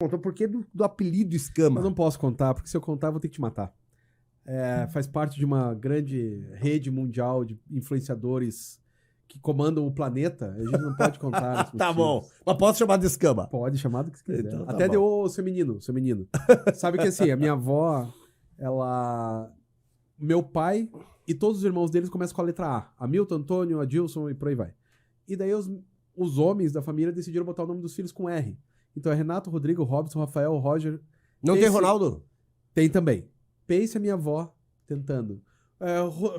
Contou por que do apelido Escama? Eu não posso contar, porque se eu contar, eu vou ter que te matar. Faz parte de uma grande rede mundial de influenciadores que comandam o planeta. A gente não pode contar. Tá bom. Mas posso chamar de Escama? Pode chamar do que você quiser. Então, tá Até bom. deu o seu menino. Sabe que assim, a minha avó, meu pai e todos os irmãos deles começam com a letra A. Hamilton, Antônio, Adilson e por aí vai. E daí os homens da família decidiram botar o nome dos filhos com R. Então é Renato, Rodrigo, Robson, Rafael, Roger. Não tem Ronaldo? Tem também. Pense a minha avó tentando.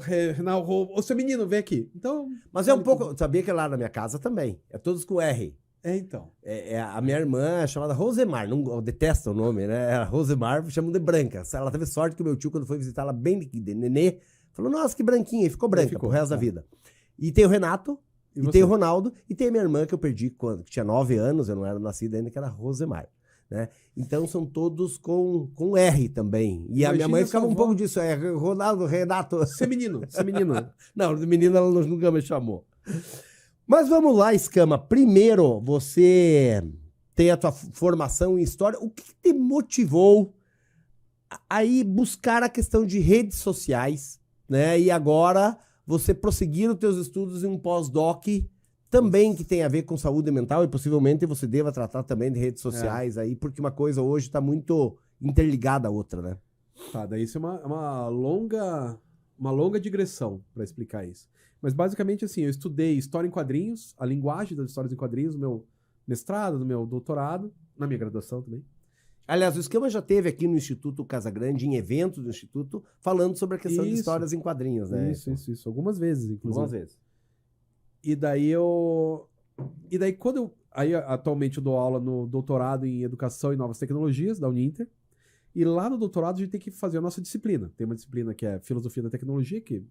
Renato, ô seu menino, vem aqui. Então. Mas é um pouco. Sabia que lá na minha casa também. É todos com R. Então. A minha irmã é chamada Rosemar. Não detesta o nome, né? A Rosemar chamam de branca. Ela teve sorte que o meu tio, quando foi visitar ela bem de nenê, falou: nossa, que branquinha. E ficou branca pro resto da vida. E tem o Renato. E tem o Ronaldo. E tem a minha irmã, que eu perdi quando tinha 9 anos. Eu não era nascida ainda, que era Rosemar. Né? Então são todos com R também. E a minha mãe ficava um pouco disso. Ronaldo, Renato. Ser menino. Não, de menino ela nunca me chamou. Mas vamos lá, Escama. Primeiro, você tem a tua formação em história. O que te motivou a ir buscar a questão de redes sociais, né? E agora você prosseguir os teus estudos em um pós-doc também que tem a ver com saúde mental, e possivelmente você deva tratar também de redes sociais aí, porque uma coisa hoje está muito interligada à outra, né? Tá, daí isso é uma longa digressão para explicar isso. Mas basicamente assim, eu estudei história em quadrinhos, a linguagem das histórias em quadrinhos, no meu mestrado, no meu doutorado, na minha graduação também. Aliás, o Escama já esteve aqui no Instituto Casa Grande, em eventos do Instituto, falando sobre a questão de histórias em quadrinhos, né? Isso. Algumas vezes, inclusive. Algumas vezes. E daí atualmente eu dou aula no doutorado em Educação e Novas Tecnologias, da Uninter. E lá no doutorado a gente tem que fazer a nossa disciplina. Tem uma disciplina que é Filosofia da Tecnologia, que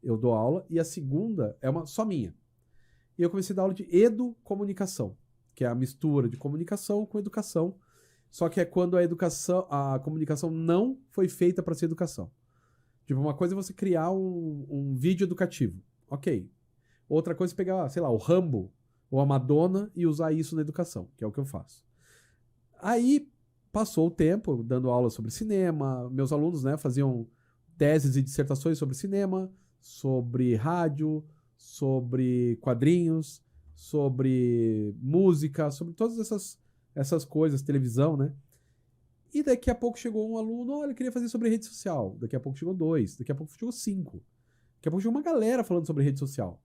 eu dou aula, e a segunda é só minha. E eu comecei a dar aula de educomunicação, que é a mistura de comunicação com educação, só que é quando a comunicação não foi feita para ser educação. Tipo, uma coisa é você criar um vídeo educativo. Ok. Outra coisa é pegar, sei lá, o Rambo ou a Madonna e usar isso na educação, que é o que eu faço. Aí passou o tempo dando aula sobre cinema, meus alunos, né, faziam teses e dissertações sobre cinema, sobre rádio, sobre quadrinhos, sobre música, sobre todas essas coisas, televisão, né? E daqui a pouco chegou um aluno, olha, eu queria fazer sobre rede social. Daqui a pouco chegou 2, daqui a pouco chegou 5. Daqui a pouco chegou uma galera falando sobre rede social.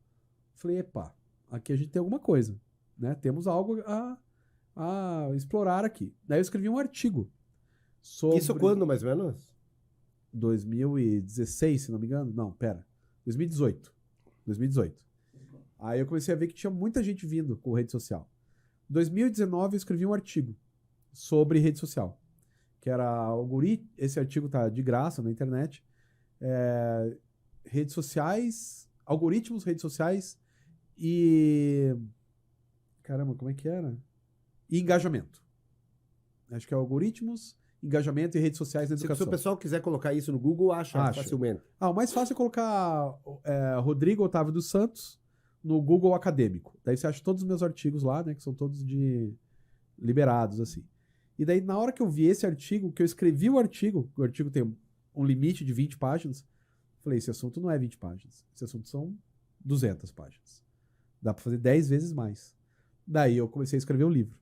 Falei, epa, aqui a gente tem alguma coisa, né? Temos algo a explorar aqui. Daí eu escrevi um artigo sobre... Isso quando, mais ou menos? 2016, se não me engano. Não, pera. 2018. Aí eu comecei a ver que tinha muita gente vindo com rede social. Em 2019 eu escrevi um artigo sobre rede social, que era algoritmo. Esse artigo tá de graça na internet. Redes sociais, algoritmos, redes sociais e... Caramba, como é que era? E engajamento. Acho que é algoritmos, engajamento e redes sociais na educação. Se o pessoal quiser colocar isso no Google, acha facilmente. O mais fácil é colocar Rodrigo Otávio dos Santos no Google Acadêmico. Daí você acha todos os meus artigos lá, né? Que são todos liberados, assim. E daí, na hora que eu vi esse artigo, que eu escrevi o artigo tem um limite de 20 páginas, falei, esse assunto não é 20 páginas. Esse assunto são 200 páginas. Dá pra fazer 10 vezes mais. Daí eu comecei a escrever um livro.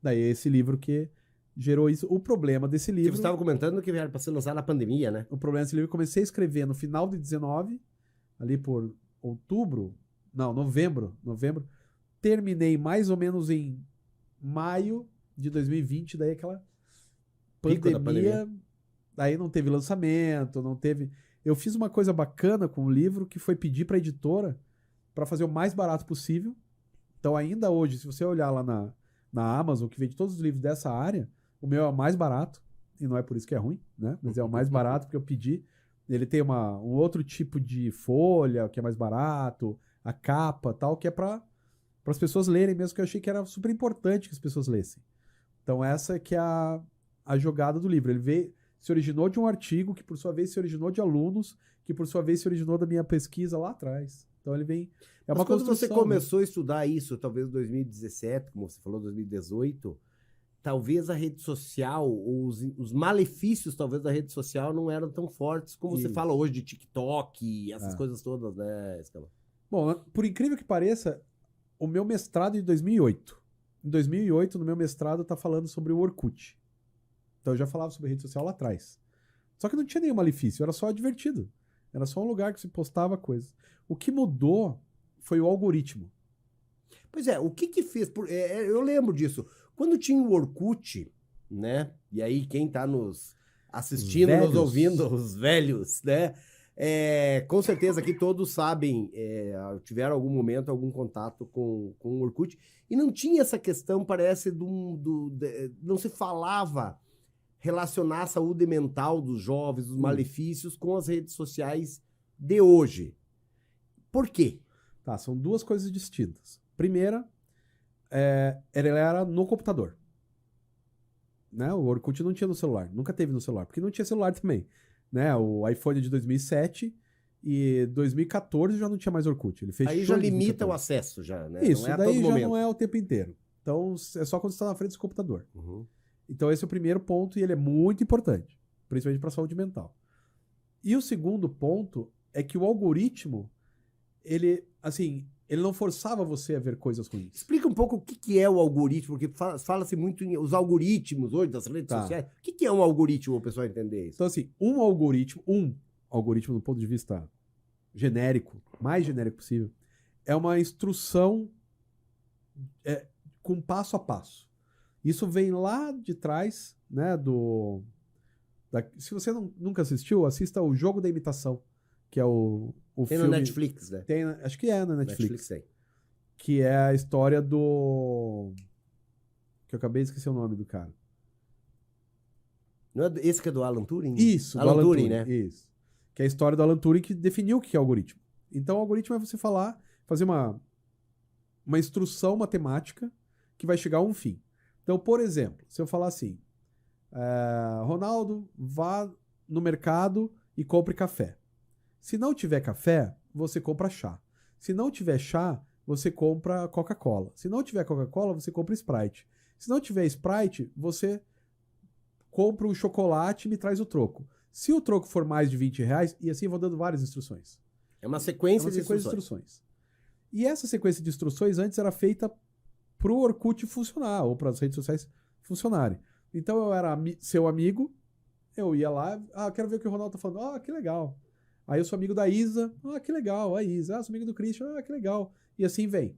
Daí esse livro que gerou isso. O problema desse livro... Você estava comentando que era para ser lançado na pandemia, né? O problema desse livro, eu comecei a escrever no final de 19, ali por novembro. Terminei mais ou menos em maio de 2020, daí aquela pandemia. Daí não teve lançamento, não teve... Eu fiz uma coisa bacana com o livro, que foi pedir para a editora para fazer o mais barato possível. Então ainda hoje, se você olhar lá na Amazon, que vende todos os livros dessa área, o meu é o mais barato, e não é por isso que é ruim, né? Mas é o mais barato porque eu pedi. Ele tem um outro tipo de folha, que é mais barato, a capa tal, que é para as pessoas lerem mesmo, que eu achei que era super importante que as pessoas lessem. Então essa que é a jogada do livro. Ele se originou de um artigo, que por sua vez se originou de alunos, que por sua vez se originou da minha pesquisa lá atrás. Então ele vem... Mas quando você começou a estudar isso, talvez em 2017, como você falou, 2018, talvez a rede social, os malefícios talvez da rede social não eram tão fortes como você fala hoje de TikTok e essas coisas todas, né, Scala? Bom, por incrível que pareça, o meu mestrado é de 2008. Em 2008, no meu mestrado, tá falando sobre o Orkut. Então eu já falava sobre rede social lá atrás. Só que não tinha nenhum malefício, era só divertido. Era só um lugar que se postava coisas. O que mudou foi o algoritmo. Pois é, o que fez... eu lembro disso. Quando tinha o Orkut, né? E aí quem tá nos assistindo, nos ouvindo, os velhos, né? Com certeza aqui todos sabem, tiveram algum momento, algum contato com o Orkut. E não tinha essa questão, parece, não se falava relacionar a saúde mental dos jovens, os malefícios com as redes sociais de hoje. Por quê? Tá, são duas coisas distintas. Primeira, ele era no computador. Né? O Orkut não tinha no celular, nunca teve no celular, porque não tinha celular também. Né? O iPhone é de 2007 e 2014 já não tinha mais Orkut. Ele fechou. Aí já limita o acesso, já, né? Isso, não é daí já momento. não é o tempo inteiro. Então é só quando você está na frente do computador. Uhum. Então esse é o primeiro ponto e ele é muito importante, principalmente para a saúde mental. E o segundo ponto é que o algoritmo, ele não forçava você a ver coisas ruins. Explica um pouco o que é o algoritmo, porque fala-se muito em os algoritmos hoje das redes sociais. O que é um algoritmo, para o pessoal entender isso? Então, assim, um algoritmo do ponto de vista genérico, mais genérico possível, é uma instrução com passo a passo. Isso vem lá de trás, né, se você nunca assistiu, assista o Jogo da Imitação, que é o tem filme... no Netflix, né? Acho que é na Netflix. Tem. Que é a história do... Que eu acabei de esquecer o nome do cara. Não é esse que é do Alan Turing? Isso, Alan Turing, né? Isso. Que é a história do Alan Turing que definiu o que é algoritmo. Então, o algoritmo é você fazer uma instrução matemática que vai chegar a um fim. Então, por exemplo, se eu falar assim, Ronaldo, vá no mercado e compre café. Se não tiver café, você compra chá. Se não tiver chá, você compra Coca-Cola. Se não tiver Coca-Cola, você compra Sprite. Se não tiver Sprite, você compra um chocolate e me traz o troco. Se o troco for mais de R$20, e assim eu vou dando várias instruções. É uma sequência, de instruções. E essa sequência de instruções antes era feita para o Orkut funcionar, ou para as redes sociais funcionarem. Então eu era seu amigo, eu ia lá, quero ver o que o Ronaldo tá falando, que legal. Aí eu sou amigo da Isa, que legal, a Isa, sou amigo do Christian, que legal. E assim vem.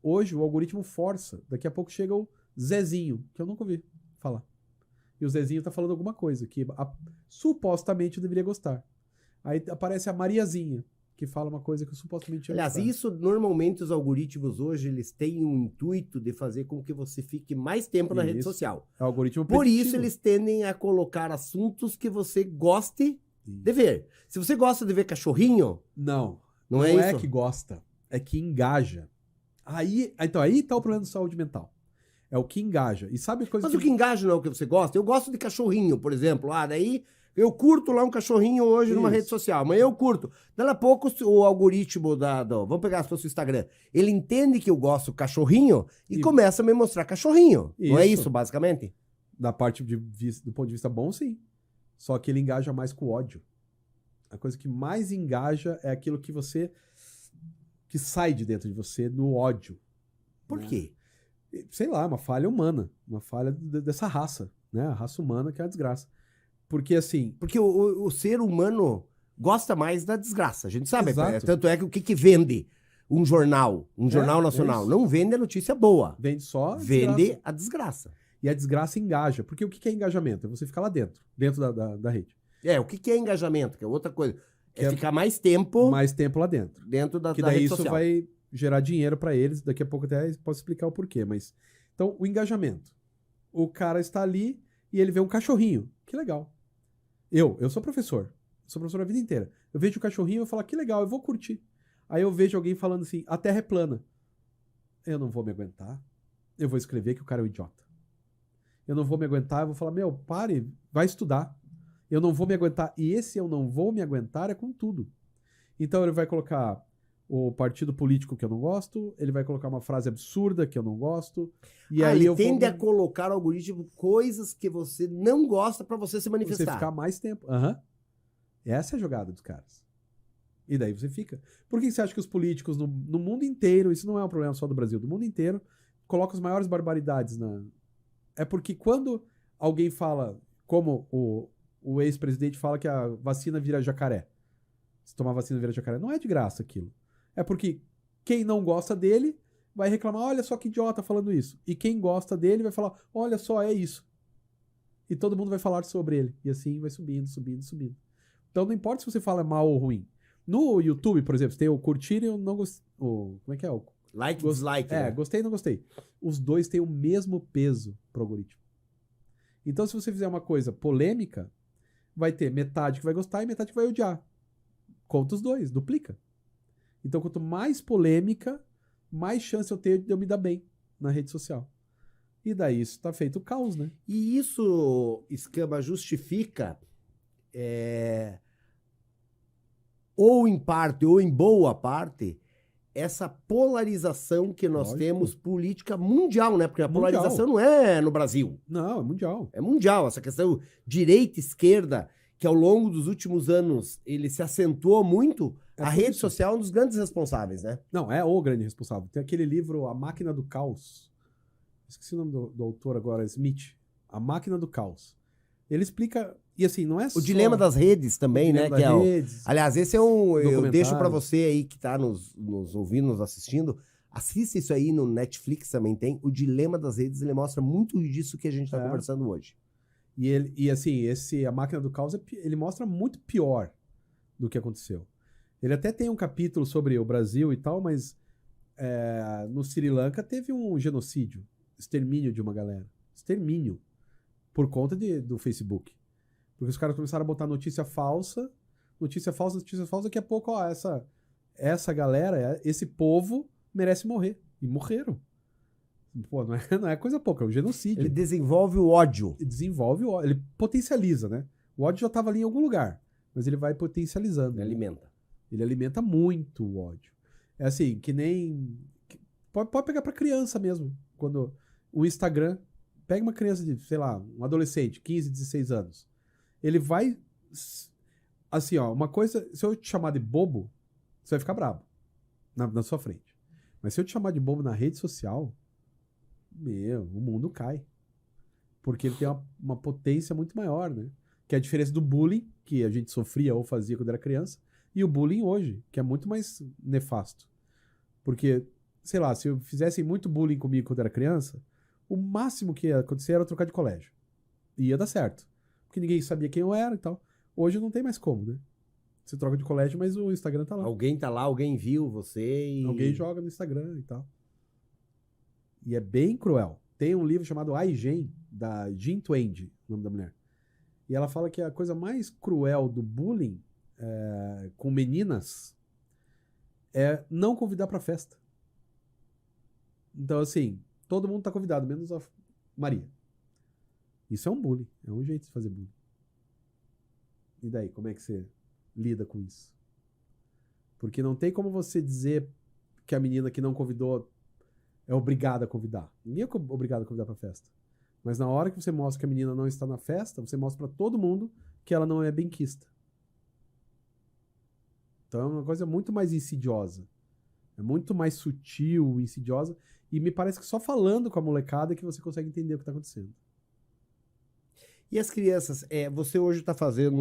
Hoje o algoritmo força, daqui a pouco chega o Zezinho, que eu nunca ouvi falar. E o Zezinho tá falando alguma coisa que supostamente eu deveria gostar. Aí aparece a Mariazinha, que fala uma coisa que eu supostamente ia gostar. Aliás, isso normalmente os algoritmos hoje, eles têm um intuito de fazer com que você fique mais tempo na rede social. É o algoritmo Por preditivo. isso eles tendem a colocar assuntos que você goste de ver. Se você gosta de ver cachorrinho... Não é isso? Não é que gosta, é que engaja. Então aí tá o problema da saúde mental. É o que engaja. E sabe coisa Mas o que engaja não é o que você gosta? Eu gosto de cachorrinho, por exemplo. Daí eu curto lá um cachorrinho hoje numa rede social. Amanhã eu curto. Daí a pouco o algoritmo vamos pegar se fosse o Instagram. Ele entende que eu gosto do cachorrinho e começa a me mostrar cachorrinho. Não é isso, basicamente? Do ponto de vista bom, sim. Só que ele engaja mais com o ódio. A coisa que mais engaja é aquilo que sai de dentro de você no ódio. Por quê? Sei lá, uma falha humana. Uma falha dessa raça, né? A raça humana que é a desgraça. Porque assim... Porque o ser humano gosta mais da desgraça. A gente sabe. Exato. Tanto é que o que vende um jornal nacional? Não vende a notícia boa. Vende só vende a desgraça. E a desgraça engaja. Porque o que é engajamento? É você ficar lá dentro da rede. O que é engajamento? Que é outra coisa. É ficar mais tempo... Mais tempo lá dentro. Dentro da que daí rede isso social. vai gerar dinheiro para eles. Daqui a pouco até posso explicar o porquê. Mas então, o engajamento. O cara está ali e ele vê um cachorrinho. Que legal. Eu sou professor. Sou professor a vida inteira. Eu vejo o cachorrinho e eu falo, que legal, eu vou curtir. Aí eu vejo alguém falando assim, a Terra é plana. Eu não vou me aguentar. Eu vou escrever que o cara é um idiota. Eu não vou me aguentar, eu vou falar, pare, vai estudar. Eu não vou me aguentar. E esse eu não vou me aguentar é com tudo. Então ele vai colocar o partido político que eu não gosto, ele vai colocar uma frase absurda que eu não gosto, e Ah, aí ele eu tende vou... a colocar no algoritmo coisas que você não gosta pra você se Você manifestar. ficar mais tempo. Aham. Essa é a jogada dos caras. E daí você fica. Por que você acha que os políticos no mundo inteiro, isso não é um problema só do Brasil, do mundo inteiro, colocam as maiores barbaridades na... É porque quando alguém fala, como o ex-presidente fala que a vacina vira jacaré. Se tomar vacina vira jacaré. Não é de graça aquilo. É porque quem não gosta dele vai reclamar, olha só que idiota falando isso. E quem gosta dele vai falar, olha só, é isso. E todo mundo vai falar sobre ele. E assim vai subindo, subindo, subindo. Então não importa se você fala mal ou ruim. No YouTube, por exemplo, tem o curtir e o não gostei. Como é que é? Like e dislike, né? Gostei e não gostei. Os dois têm o mesmo peso pro algoritmo. Então, se você fizer uma coisa polêmica, vai ter metade que vai gostar e metade que vai odiar. Conta os dois, duplica. Então, quanto mais polêmica, mais chance eu tenho de eu me dar bem na rede social. E daí isso tá feito o caos, né? E isso, Escama, justifica, ou em parte, ou em boa parte, essa polarização que nós Lógico. temos política mundial, né? Porque a Mundial. polarização não é no Brasil, Não, é mundial. é mundial. Essa questão direita-esquerda, que ao longo dos últimos anos ele se acentuou muito, a por rede isso. social é um dos grandes responsáveis, né? Não, é o grande responsável. Tem aquele livro, A Máquina do Caos. Esqueci o nome do autor agora, Smith. A Máquina do Caos. Ele explica... E assim, não é só... O dilema das redes também, né? Dilema Que é das o... redes. Aliás, esse é um... Eu Documentário. deixo pra você aí que tá nos ouvindo, nos assistindo. Assista isso aí no Netflix também tem. O Dilema das Redes, ele mostra muito disso que a gente tá conversando hoje. E assim, A Máquina do Caos, ele mostra muito pior do que aconteceu. Ele até tem um capítulo sobre o Brasil e tal, mas no Sri Lanka teve um genocídio. Extermínio de uma galera. Extermínio. Por conta do Facebook. Porque os caras começaram a botar notícia falsa, daqui a pouco, ó, essa galera, esse povo merece morrer. E morreram. Pô, não é coisa pouca, é um genocídio. Ele desenvolve o ódio. Desenvolve o ódio, ele potencializa, né? O ódio já estava ali em algum lugar, mas ele vai potencializando. Ele alimenta. Ele alimenta muito o ódio. É assim, que nem... Pode pegar pra criança mesmo. Quando o Instagram... Pega uma criança de, sei lá, um adolescente, 15, 16 anos. Ele vai... Assim, ó, uma coisa... Se eu te chamar de bobo, você vai ficar brabo. Na sua frente. Mas se eu te chamar de bobo na rede social... o mundo cai. Porque ele tem uma potência muito maior, né? Que é a diferença do bullying, que a gente sofria ou fazia quando era criança, e o bullying hoje, que é muito mais nefasto. Porque, sei lá, se eu fizessem muito bullying comigo quando era criança, o máximo que ia acontecer era eu trocar de colégio. E ia dar certo. Porque ninguém sabia quem eu era e tal. Hoje não tem mais como, né? Você troca de colégio, mas o Instagram tá lá. Alguém tá lá, alguém viu você e... Alguém joga no Instagram e tal. E é bem cruel. Tem um livro chamado I, Gen, da Jean Twenge, o nome da mulher. E ela fala que a coisa mais cruel do bullying com meninas é não convidar pra festa. Então, assim, todo mundo tá convidado, menos a Maria. Isso é um bullying. É um jeito de fazer bullying. E daí, como é que você lida com isso? Porque não tem como você dizer que a menina que não convidou é obrigada a convidar. Ninguém é obrigado a convidar pra festa. Mas na hora que você mostra que a menina não está na festa, você mostra pra todo mundo que ela não é benquista. Então é uma coisa muito mais insidiosa. É muito mais sutil, insidiosa. E me parece que só falando com a molecada é que você consegue entender o que está acontecendo. E as crianças, você hoje está fazendo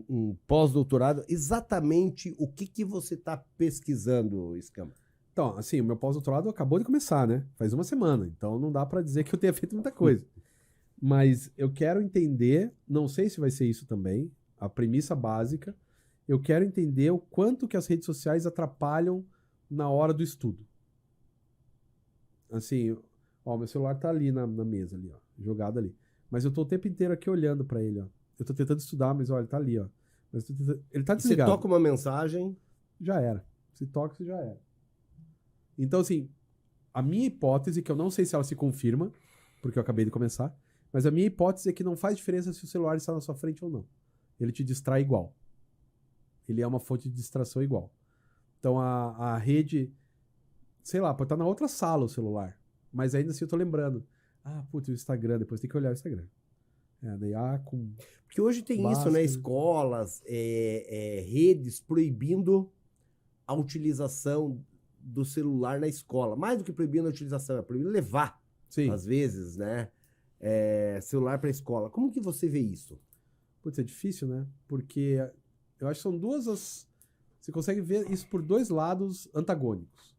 um pós-doutorado, exatamente o que você está pesquisando, Escama? Então, assim, o meu pós-doutorado acabou de começar, né? Faz uma semana, então não dá para dizer que eu tenha feito muita coisa. Mas eu quero entender, não sei se vai ser isso também, a premissa básica, eu quero entender o quanto que as redes sociais atrapalham na hora do estudo. Assim, ó, meu celular tá ali na mesa, ali, ó, jogado ali. Mas eu tô o tempo inteiro aqui olhando para ele, ó. Eu tô tentando estudar, mas olha, ele tá ali, ó. Ele tá desligado. Você toca uma mensagem... Já era. Se toca, você já era. Então, assim, a minha hipótese, que eu não sei se ela se confirma, porque eu acabei de começar, mas a minha hipótese é que não faz diferença se o celular está na sua frente ou não. Ele te distrai igual. Ele é uma fonte de distração igual. Então a rede, sei lá, pode estar na outra sala o celular. Mas ainda assim eu tô lembrando. Putz, o Instagram, depois tem que olhar o Instagram. Daí Porque hoje tem isso, né? Escolas, redes proibindo a utilização do celular na escola. Mais do que proibindo a utilização, é proibindo levar, Sim. às vezes, né? Celular para a escola. Como que você vê isso? Putz, é difícil, né? Porque eu acho que são duas... Você consegue ver isso por dois lados antagônicos.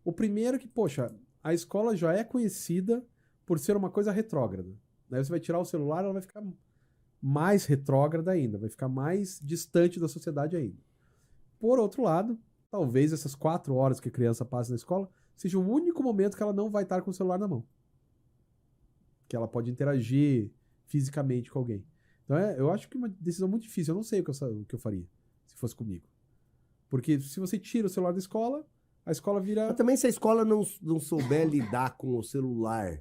O primeiro é que, poxa, a escola já é conhecida por ser uma coisa retrógrada. Daí você vai tirar o celular, ela vai ficar mais retrógrada ainda, vai ficar mais distante da sociedade ainda. Por outro lado, talvez essas 4 horas que a criança passa na escola seja o único momento que ela não vai estar com o celular na mão. Que ela pode interagir fisicamente com alguém. Então eu acho que é uma decisão muito difícil. Eu não sei o que eu faria se fosse comigo. Porque se você tira o celular da escola, a escola vira... Mas também se a escola não souber lidar com o celular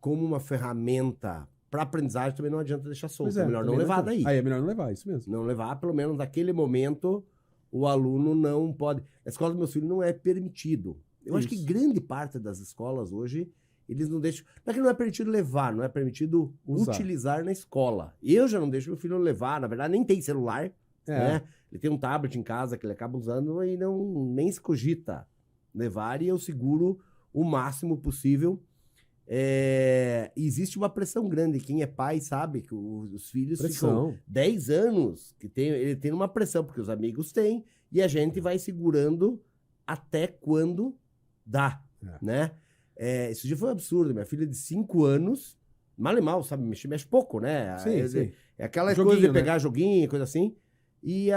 como uma ferramenta para aprendizagem, também não adianta deixar solto. É melhor não levar daí. Aí é melhor não levar, isso mesmo. Não levar, pelo menos naquele momento, o aluno não pode... A escola dos meus filhos não é permitido. Eu acho que grande parte das escolas hoje, eles não deixam... Não é que não é permitido levar, não é permitido utilizar na escola. Eu já não deixo meu filho levar, na verdade nem tem celular, né? Ele tem um tablet em casa que ele acaba usando e nem se cogita levar, e eu seguro o máximo possível. Existe uma pressão grande. Quem é pai sabe que os filhos ficam 10 anos, ele tem uma pressão, porque os amigos têm, e a gente vai segurando até quando dá, né? Esse dia foi um absurdo. Minha filha de 5 anos, mal e mal, sabe? Mexe pouco, né? Sim. É aquela coisa de pegar joguinho, coisa assim. E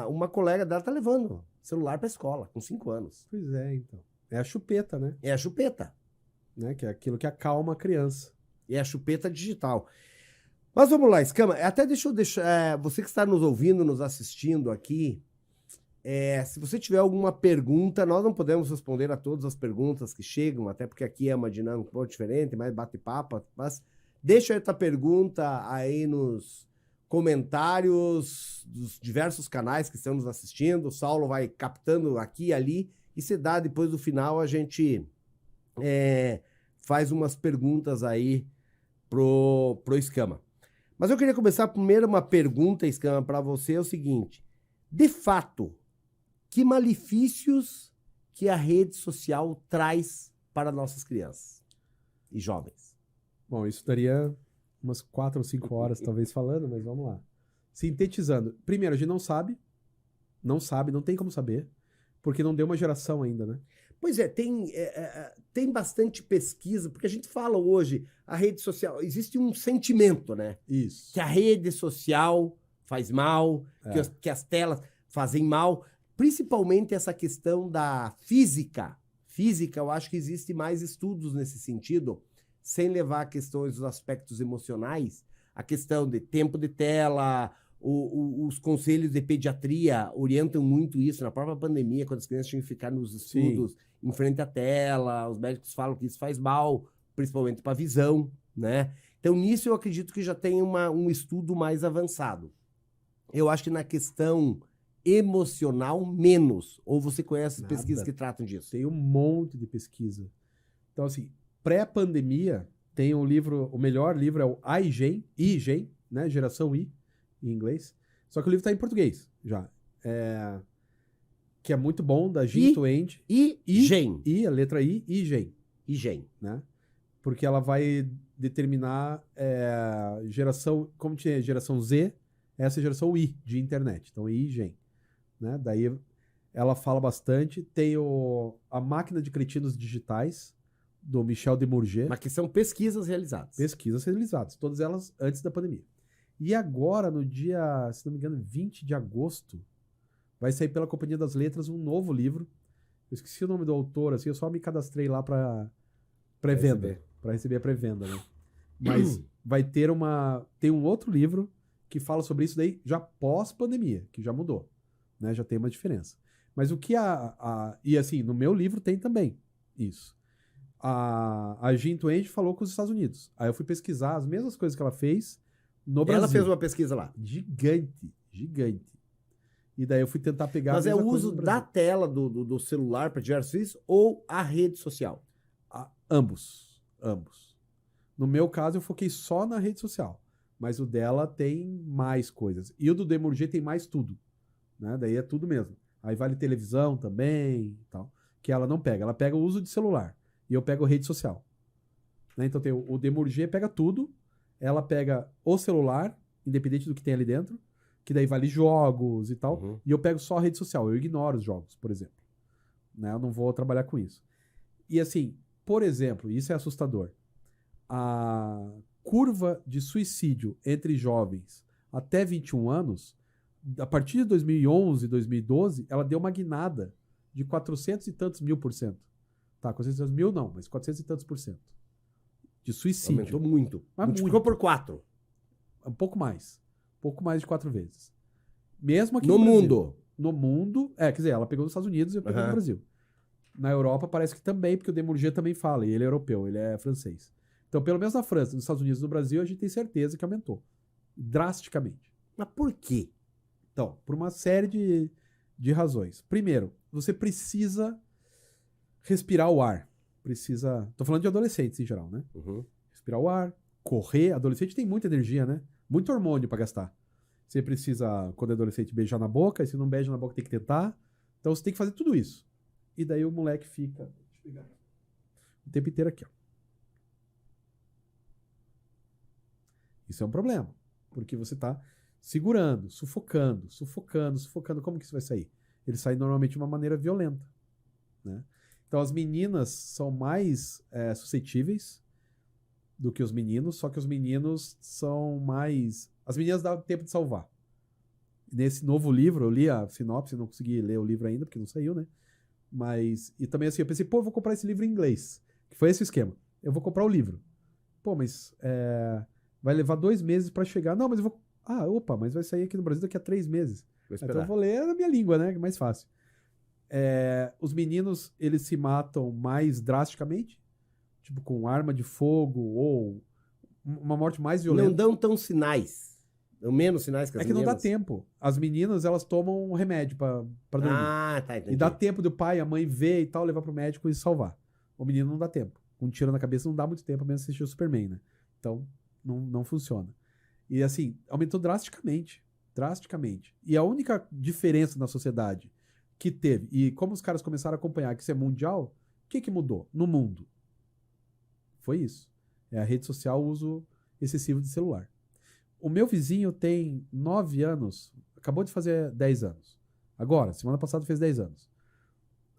uma colega dela tá levando celular pra escola, com 5 anos. Pois é, então. É a chupeta, né? É a chupeta. Né? Que é aquilo que acalma a criança. É a chupeta digital. Mas vamos lá, Escama. Até deixa eu deixar... você que está nos ouvindo, nos assistindo aqui, se você tiver alguma pergunta, nós não podemos responder a todas as perguntas que chegam, até porque aqui é uma dinâmica um pouco diferente, mais bate-papo, mas deixa essa pergunta aí nos comentários dos diversos canais que estão nos assistindo. O Saulo vai captando aqui e ali, e se dá, depois do final, a gente faz umas perguntas aí pro Escama. Mas eu queria começar primeiro uma pergunta, Escama, para você, é o seguinte: de fato, que malefícios que a rede social traz para nossas crianças e jovens? Bom, isso daria umas 4 ou 5 horas, talvez, falando, mas vamos lá. Sintetizando. Primeiro, a gente não sabe, não tem como saber, porque não deu uma geração ainda, né? Pois tem bastante pesquisa, porque a gente fala hoje, a rede social, existe um sentimento, né? Isso. Que a rede social faz mal, que as telas fazem mal, principalmente essa questão da física. Física, eu acho que existe mais estudos nesse sentido, sem levar a questões dos aspectos emocionais, a questão de tempo de tela, os conselhos de pediatria orientam muito isso. Na própria pandemia, quando as crianças tinham que ficar nos estudos em frente à tela, os médicos falam que isso faz mal, principalmente para a visão, né? Então, nisso eu acredito que já tem um estudo mais avançado. Eu acho que na questão emocional, menos. Ou você conhece as pesquisas que tratam disso? Tem um monte de pesquisa. Então, assim, pré-pandemia, tem um livro, o melhor livro é o iGen, né? Geração I, em inglês. Só que o livro está em português, já. Que é muito bom, da Jean Twenge. iGen. A letra I, iGen. Né? Porque ela vai determinar geração, como tinha geração Z, essa é a geração I, de internet. Então, iGen. Né? Daí ela fala bastante. Tem A Máquina de Cretinos Digitais, do Michel Demourget. Mas que são pesquisas realizadas. Pesquisas realizadas, todas elas antes da pandemia. E agora, no dia, se não me engano, 20 de agosto, vai sair pela Companhia das Letras um novo livro. Eu esqueci o nome do autor, assim, eu só me cadastrei lá para pré-venda, para receber a pré-venda, né? Mas tem um outro livro que fala sobre isso daí já pós-pandemia, que já mudou, né? Já tem uma diferença. Mas o que e assim, no meu livro tem também isso. A Jean Twenge falou com os Estados Unidos. Aí eu fui pesquisar as mesmas coisas que ela fez no Brasil. Ela fez uma pesquisa lá. Gigante. E daí eu fui tentar pegar Mas a é o mesma coisa uso no da Brasil. tela do celular para diversos fins ou a rede social? Ambos. No meu caso, eu foquei só na rede social. Mas o dela tem mais coisas. E o do Demurger tem mais tudo. Né? Daí é tudo mesmo. Aí vale televisão também e tal. Que ela não pega. Ela pega o uso de celular. E eu pego rede social. Né? Então tem o Demurger pega tudo. Ela pega o celular, independente do que tem ali dentro. Que daí vale jogos e tal. Uhum. E eu pego só a rede social. Eu ignoro os jogos, por exemplo. Né? Eu não vou trabalhar com isso. E assim, por exemplo, isso é assustador. A curva de suicídio entre jovens até 21 anos, a partir de 2011, 2012, ela deu uma guinada de 400 e tantos mil%. Tá, 400 e tantos mil não, mas 400 e tantos % de suicídio. Aumentou muito. Mas Multiplicou muito. por 4. Um pouco mais. Um pouco mais de 4 vezes. Mesmo aqui No no Brasil. mundo. No mundo. Quer dizer, ela pegou nos Estados Unidos e eu peguei no Brasil. Na Europa parece que também, porque o Demurger também fala, e ele é europeu, ele é francês. Então, pelo menos na França, nos Estados Unidos e no Brasil, a gente tem certeza que aumentou. Drasticamente. Mas por quê? Então, por uma série de razões. Primeiro, você precisa respirar o ar. Tô falando de adolescentes em geral, né? Uhum. Respirar o ar, correr. Adolescente tem muita energia, né? Muito hormônio pra gastar. Você precisa, quando é adolescente, beijar na boca. E se não beija na boca, tem que tentar. Então, você tem que fazer tudo isso. E daí o moleque fica... Deixa eu pegar. O tempo inteiro aqui, ó. Isso é um problema. Porque você tá segurando, sufocando. Como que isso vai sair? Ele sai normalmente de uma maneira violenta. Né? Então as meninas são mais suscetíveis do que os meninos, só que os meninos são mais... As meninas dá tempo de salvar. Nesse novo livro, eu li a sinopse, não consegui ler o livro ainda, porque não saiu, né? Mas... E também assim, eu pensei, eu vou comprar esse livro em inglês. Que foi esse o esquema. Eu vou comprar o livro. Mas... vai levar 2 meses pra chegar. Não, mas eu vou... mas vai sair aqui no Brasil daqui a 3 meses. Então eu vou ler na minha língua, né? Que é mais fácil. Os meninos, eles se matam mais drasticamente. Tipo, com arma de fogo ou uma morte mais violenta. Não dão tão sinais. Dão menos sinais que as meninas. meninas. Não dá tempo. As meninas, elas tomam um remédio pra dormir. Tá, entendi. E dá tempo do pai, a mãe ver e tal, levar pro médico e salvar. O menino não dá tempo. Com um tiro na cabeça não dá muito tempo, a menos assistir o Superman, né? Então, não funciona. E assim, aumentou drasticamente. Drasticamente. E a única diferença na sociedade que teve, e como os caras começaram a acompanhar que isso é mundial, o que mudou no mundo? Foi isso. É a rede social, o uso excessivo de celular. O meu vizinho tem 9 anos, acabou de fazer 10 anos. Agora, semana passada fez 10 anos.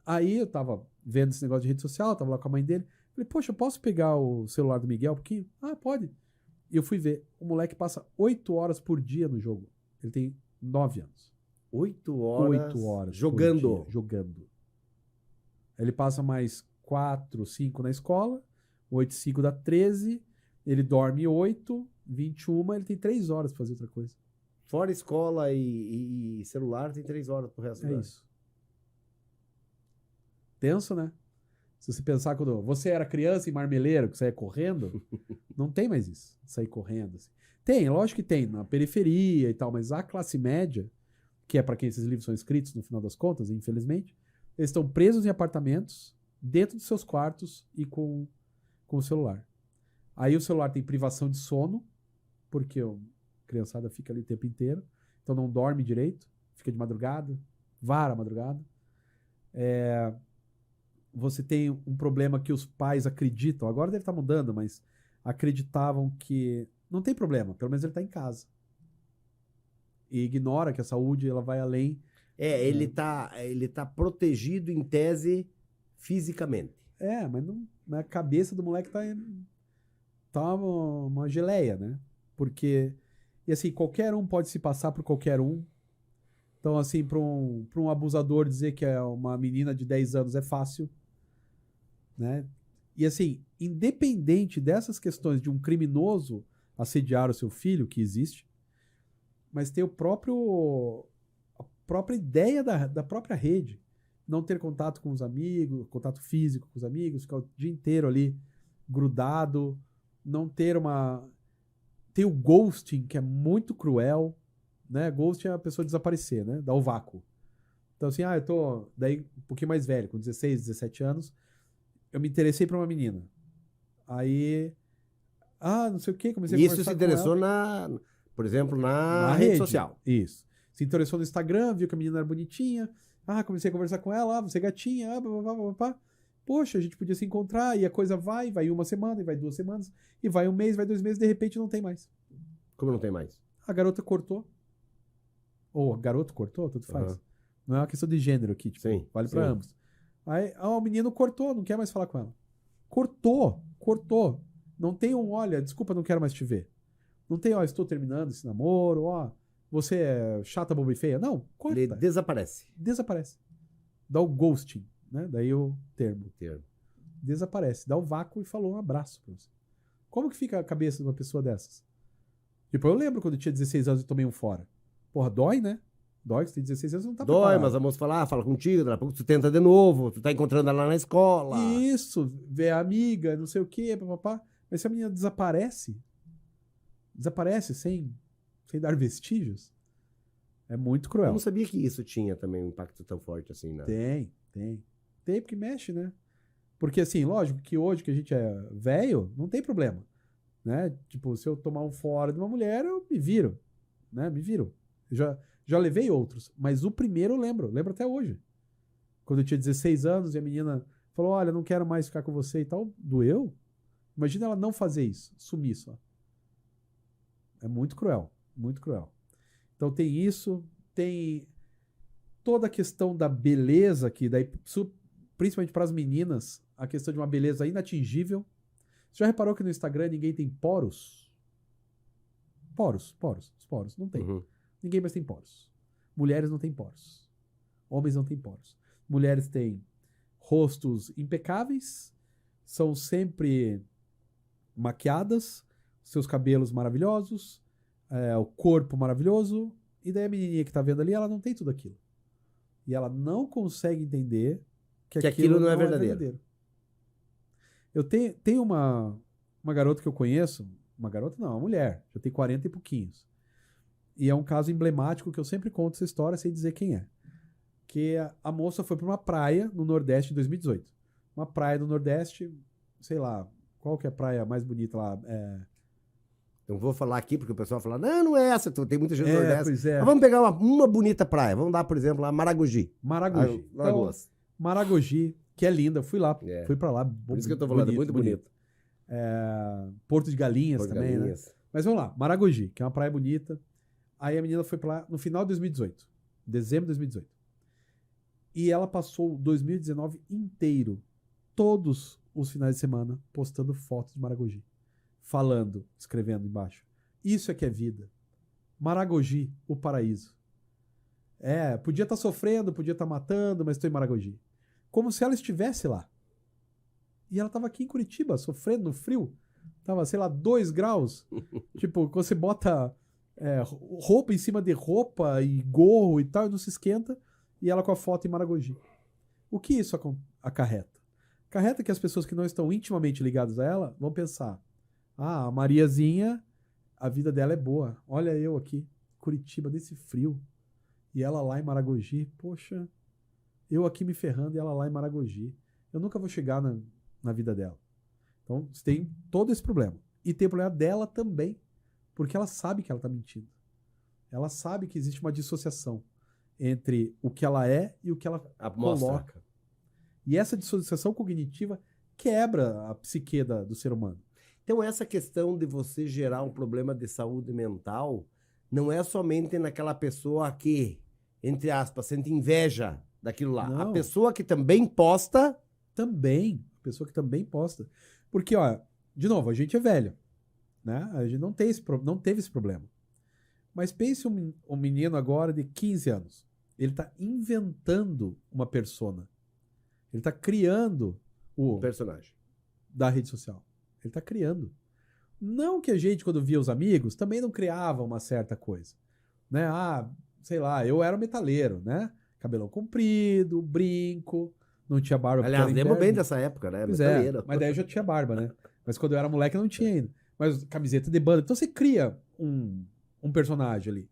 Aí eu tava vendo esse negócio de rede social, tava lá com a mãe dele. Falei, poxa, eu posso pegar o celular do Miguel um pouquinho? Pode. E eu fui ver. O moleque passa 8 horas por dia no jogo. Ele tem 9 anos. 8 horas jogando. Por dia, jogando. Ele passa mais 4, 5 na escola. 8, 5 dá 13. Ele dorme 8, 21. Ele tem 3 horas pra fazer outra coisa. Fora escola e celular, tem 3 horas pro resto. É isso. Tenso, né? Se você pensar quando você era criança em Marmeleiro, que saía correndo, não tem mais isso. Sair correndo. Assim. Tem, lógico que tem, na periferia e tal, mas a classe média, que é para quem esses livros são escritos, no final das contas, infelizmente, eles estão presos em apartamentos, dentro dos seus quartos e com o celular. Aí o celular tem privação de sono, porque a criançada fica ali o tempo inteiro, então não dorme direito, fica de madrugada, vara a madrugada. Você tem um problema que os pais acreditam, agora deve estar mudando, mas acreditavam que não tem problema, pelo menos ele está em casa. E ignora que a saúde ela vai além. Ele tá protegido em tese fisicamente. Mas não, na cabeça do moleque tá uma geleia, né? Porque, e assim, qualquer um pode se passar por qualquer um. Então, assim, para um abusador dizer que é uma menina de 10 anos é fácil. Né? E assim, independente dessas questões de um criminoso assediar o seu filho, que existe, mas tem a própria ideia da própria rede. Não ter contato com os amigos, contato físico com os amigos, ficar o dia inteiro ali grudado, não ter tem o ghosting, que é muito cruel, né? Ghost é a pessoa desaparecer, né? Dar o vácuo. Então, assim, eu tô daí um pouquinho mais velho, com 16, 17 anos, eu me interessei por uma menina. Aí, não sei o que, comecei a Isso conversar se com ela. interessou por exemplo, na rede rede social. Isso. Se interessou no Instagram, viu que a menina era bonitinha. Comecei a conversar com ela, você é gatinha, pá. Poxa, a gente podia se encontrar, e a coisa vai uma semana, e vai 2 semanas, e vai 1 mês, vai 2 meses, de repente não tem mais. Como não tem mais? A garota cortou. Ou o garoto cortou, tudo faz. Uhum. Não é uma questão de gênero aqui, tipo, Sim, vale sim. pra ambos. Aí, o menino cortou, não quer mais falar com ela. Cortou. Não tem olha, desculpa, não quero mais te ver. Não tem, estou terminando esse namoro, você é chata, boba e feia. Não, corta. Ele desaparece. Desaparece. Dá o ghosting, né? Daí o termo. Desaparece. Dá o vácuo e falou um abraço pra você. Como que fica a cabeça de uma pessoa dessas? Tipo, eu lembro quando eu tinha 16 anos e tomei um fora. Porra, dói, né? Dói, você tem 16 anos e não tá Dói, preparado. mas a moça fala contigo, daqui a pouco tu tenta de novo, tu tá encontrando ela na escola. Isso, ver a amiga, não sei o quê, papapá. Mas se a menina desaparece sem dar vestígios, é muito Eu cruel. não sabia que isso tinha também um impacto tão forte assim, né? Tem porque mexe, né? Porque assim, lógico que hoje que a gente é velho, não tem problema, né? Tipo, se eu tomar um fora de uma mulher, eu me viro, né? Me viro. Eu já levei outros, mas o primeiro eu lembro até hoje. Quando eu tinha 16 anos e a menina falou, olha, não quero mais ficar com você e tal, doeu. Imagina ela não fazer isso, sumir só. É muito cruel, muito cruel. Então tem isso, tem toda a questão da beleza aqui, daí, principalmente para as meninas, a questão de uma beleza inatingível. Você já reparou que no Instagram ninguém tem poros? Poros. Não tem. Uhum. Ninguém mais tem poros. Mulheres não têm poros. Homens não têm poros. Mulheres têm rostos impecáveis, são sempre maquiadas, seus cabelos maravilhosos, o corpo maravilhoso, e daí a menininha que tá vendo ali, ela não tem tudo aquilo. E ela não consegue entender que aquilo não é verdadeiro. Eu tenho uma garota que eu conheço, uma garota não, uma mulher, já tem 40 e pouquinhos. E é um caso emblemático que eu sempre conto essa história sem dizer quem é. Que a moça foi para uma praia no Nordeste em 2018. Uma praia no Nordeste, sei lá, qual que é a praia mais bonita lá? Eu vou falar aqui, porque o pessoal fala, não é essa, tem muita gente do Nordeste. Pois é. Mas vamos pegar uma bonita praia, vamos dar, por exemplo, a Maragogi. Então, Maragogi, que é linda, fui pra lá. Por isso que eu tô falando, muito bonito. Porto de Galinhas também, né? Mas vamos lá, Maragogi, que é uma praia bonita. Aí a menina foi pra lá no final de 2018, dezembro de 2018. E ela passou 2019 inteiro, todos os finais de semana, postando fotos de Maragogi. Falando, escrevendo embaixo. Isso é que é vida. Maragogi, o paraíso. Podia estar sofrendo, podia estar matando, mas estou em Maragogi. Como se ela estivesse lá. E ela estava aqui em Curitiba, sofrendo no frio. Tava, sei lá, 2 graus. Tipo, quando você bota roupa em cima de roupa e gorro e tal, e não se esquenta. E ela com a foto em Maragogi. O que isso acarreta? Acarreta que as pessoas que não estão intimamente ligadas a ela vão pensar: a Mariazinha, a vida dela é boa. Olha eu aqui, Curitiba, nesse frio. E ela lá em Maragogi. Poxa, eu aqui me ferrando e ela lá em Maragogi. Eu nunca vou chegar na vida dela. Então, você tem todo esse problema. E tem o problema dela também. Porque ela sabe que ela está mentindo. Ela sabe que existe uma dissociação entre o que ela é e o que ela coloca. E essa dissociação cognitiva quebra a psique do ser humano. Então, essa questão de você gerar um problema de saúde mental não é somente naquela pessoa que, entre aspas, sente inveja daquilo lá. Não. A pessoa que também posta... Também. A pessoa que também posta. Porque, de novo, a gente é velho. Né? A gente não teve esse problema. Mas pense um menino agora de 15 anos. Ele está inventando uma persona. Ele está criando o personagem da rede social. Ele está criando. Não que a gente, quando via os amigos, também não criava uma certa coisa. Né? Sei lá, eu era metaleiro, né? Cabelão comprido, brinco, não tinha barba. Aliás, lembro bem dessa época, né? Pois mas daí eu já tinha barba, né? Mas quando eu era moleque não tinha ainda. Mas camiseta de banda. Então você cria um personagem ali.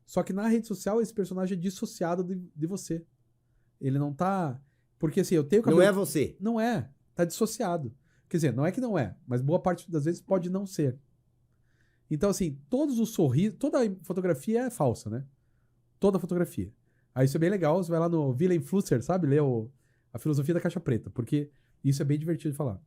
Só que na rede social, esse personagem é dissociado de você. Ele não tá... Porque assim, eu tenho cabelo... Não é você. Não é. Tá dissociado. Quer dizer, não é que não é, mas boa parte das vezes pode não ser. Então, assim, todos os sorrisos... Toda fotografia é falsa, né? Toda fotografia. Aí isso é bem legal, você vai lá no Villa Influencer, sabe? Lê a filosofia da caixa preta, porque isso é bem divertido de falar.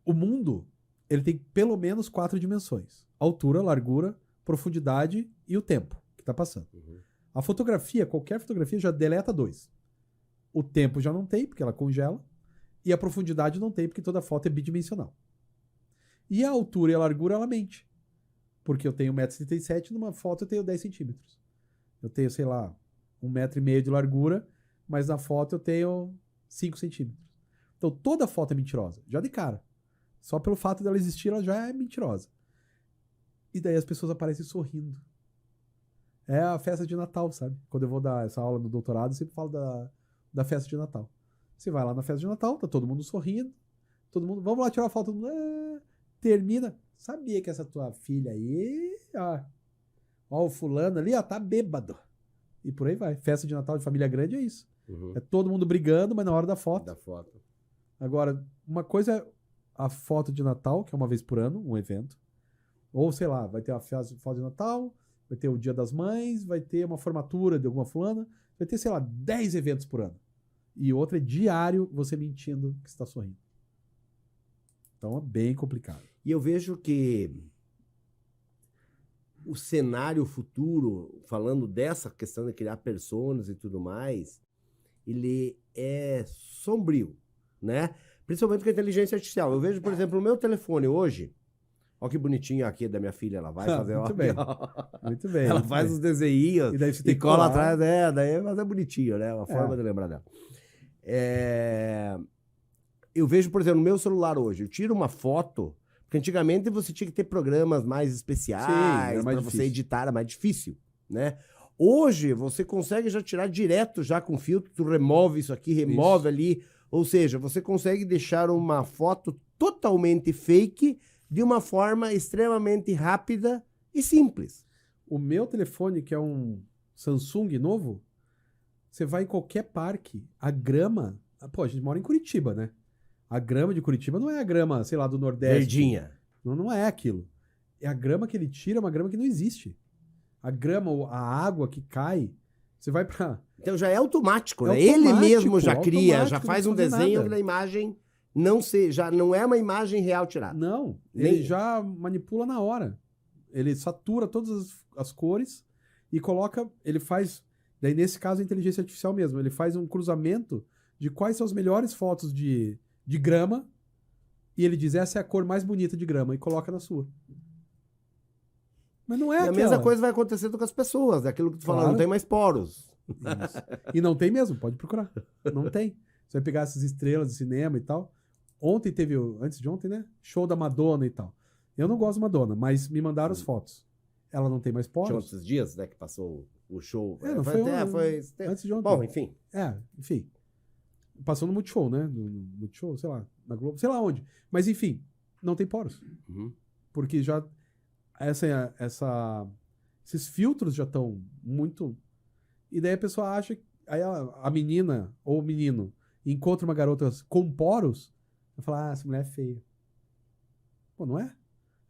O mundo, ele tem pelo menos 4 dimensões. Altura, largura, profundidade e o tempo que tá passando. Uhum. A fotografia, qualquer fotografia, já deleta 2. O tempo já não tem, porque ela congela. E a profundidade não tem, porque toda foto é bidimensional. E a altura e a largura, ela mente. Porque eu tenho 1,77 m, numa foto eu tenho 10 centímetros. Eu tenho, sei lá, 1,5 m de largura, mas na foto eu tenho 5 centímetros. Então toda foto é mentirosa, já de cara. Só pelo fato dela existir, ela já é mentirosa. E daí as pessoas aparecem sorrindo. É a festa de Natal, sabe? Quando eu vou dar essa aula no doutorado, eu sempre falo da festa de Natal. Você vai lá na festa de Natal, tá todo mundo sorrindo, todo mundo, vamos lá tirar uma foto, todo mundo, termina. Sabia que essa tua filha aí, ó, o fulano ali, ó, tá bêbado. E por aí vai. Festa de Natal de família grande é isso. Uhum. É todo mundo brigando, mas na hora da foto. Da foto. Agora, uma coisa é a foto de Natal, que é uma vez por ano, um evento. Ou, sei lá, vai ter a foto de Natal, vai ter o Dia das Mães, vai ter uma formatura de alguma fulana, vai ter, sei lá, 10 eventos por ano. E outra é diário você mentindo que está sorrindo. Então é bem complicado. E eu vejo que o cenário futuro, falando dessa questão de criar personas e tudo mais, ele é sombrio, né? Principalmente com a inteligência artificial. Eu vejo, por exemplo, no meu telefone hoje, olha que bonitinho aqui da minha filha, ela vai fazer... Muito bem. Muito bem. Ela muito faz bem. os desenhinhos E daí você tem e que cola colar. atrás, daí mas é bonitinho, né? Uma forma de lembrar dela. Eu vejo, por exemplo, no meu celular hoje, eu tiro uma foto, porque antigamente você tinha que ter programas mais especiais Sim, era mais para você difícil. editar, era mais difícil, né? Hoje você consegue já tirar direto já com filtro, tu remove isso aqui, remove ali, ou seja, você consegue deixar uma foto totalmente fake de uma forma extremamente rápida e simples. O meu telefone, que é um Samsung novo, você vai em qualquer parque, a grama... Pô, a gente mora em Curitiba, né? A grama de Curitiba não é a grama, sei lá, do Nordeste. Verdinha. Não é aquilo. É a grama que ele tira, é uma grama que não existe. A grama, a água que cai, você vai pra... Então já é automático, É né? Ele automático, mesmo já cria, automático, já não faz um precisa fazer desenho nada. da imagem já não é uma imagem real tirada. Não, Nem- ele já manipula na hora. Ele satura todas as cores e coloca, ele faz, daí nesse caso a inteligência artificial mesmo, ele faz um cruzamento de quais são as melhores fotos de grama e ele diz, essa é a cor mais bonita de grama e coloca na sua. Mas não é E a aquela. mesma coisa vai acontecendo com as pessoas, aquilo que tu falou, Claro. não tem mais poros. Isso. E não tem mesmo, pode procurar. Não tem. Você vai pegar essas estrelas de cinema e tal. Ontem teve, antes de ontem, né? Show da Madonna e tal. Eu não gosto da Madonna, mas me mandaram as fotos. Ela não tem mais Tinha poros. outros dias, né, que passou o show. Não foi, foi... antes de ontem. Bom, enfim. Enfim. Passou no Multishow, né? No Multishow, sei lá, na Globo, sei lá onde. Mas enfim, não tem poros. Uhum. Porque já esses filtros já estão muito... E daí a pessoa acha... Aí a menina ou o menino encontra uma garota com poros, vai falar, essa mulher é feia. Pô, não é?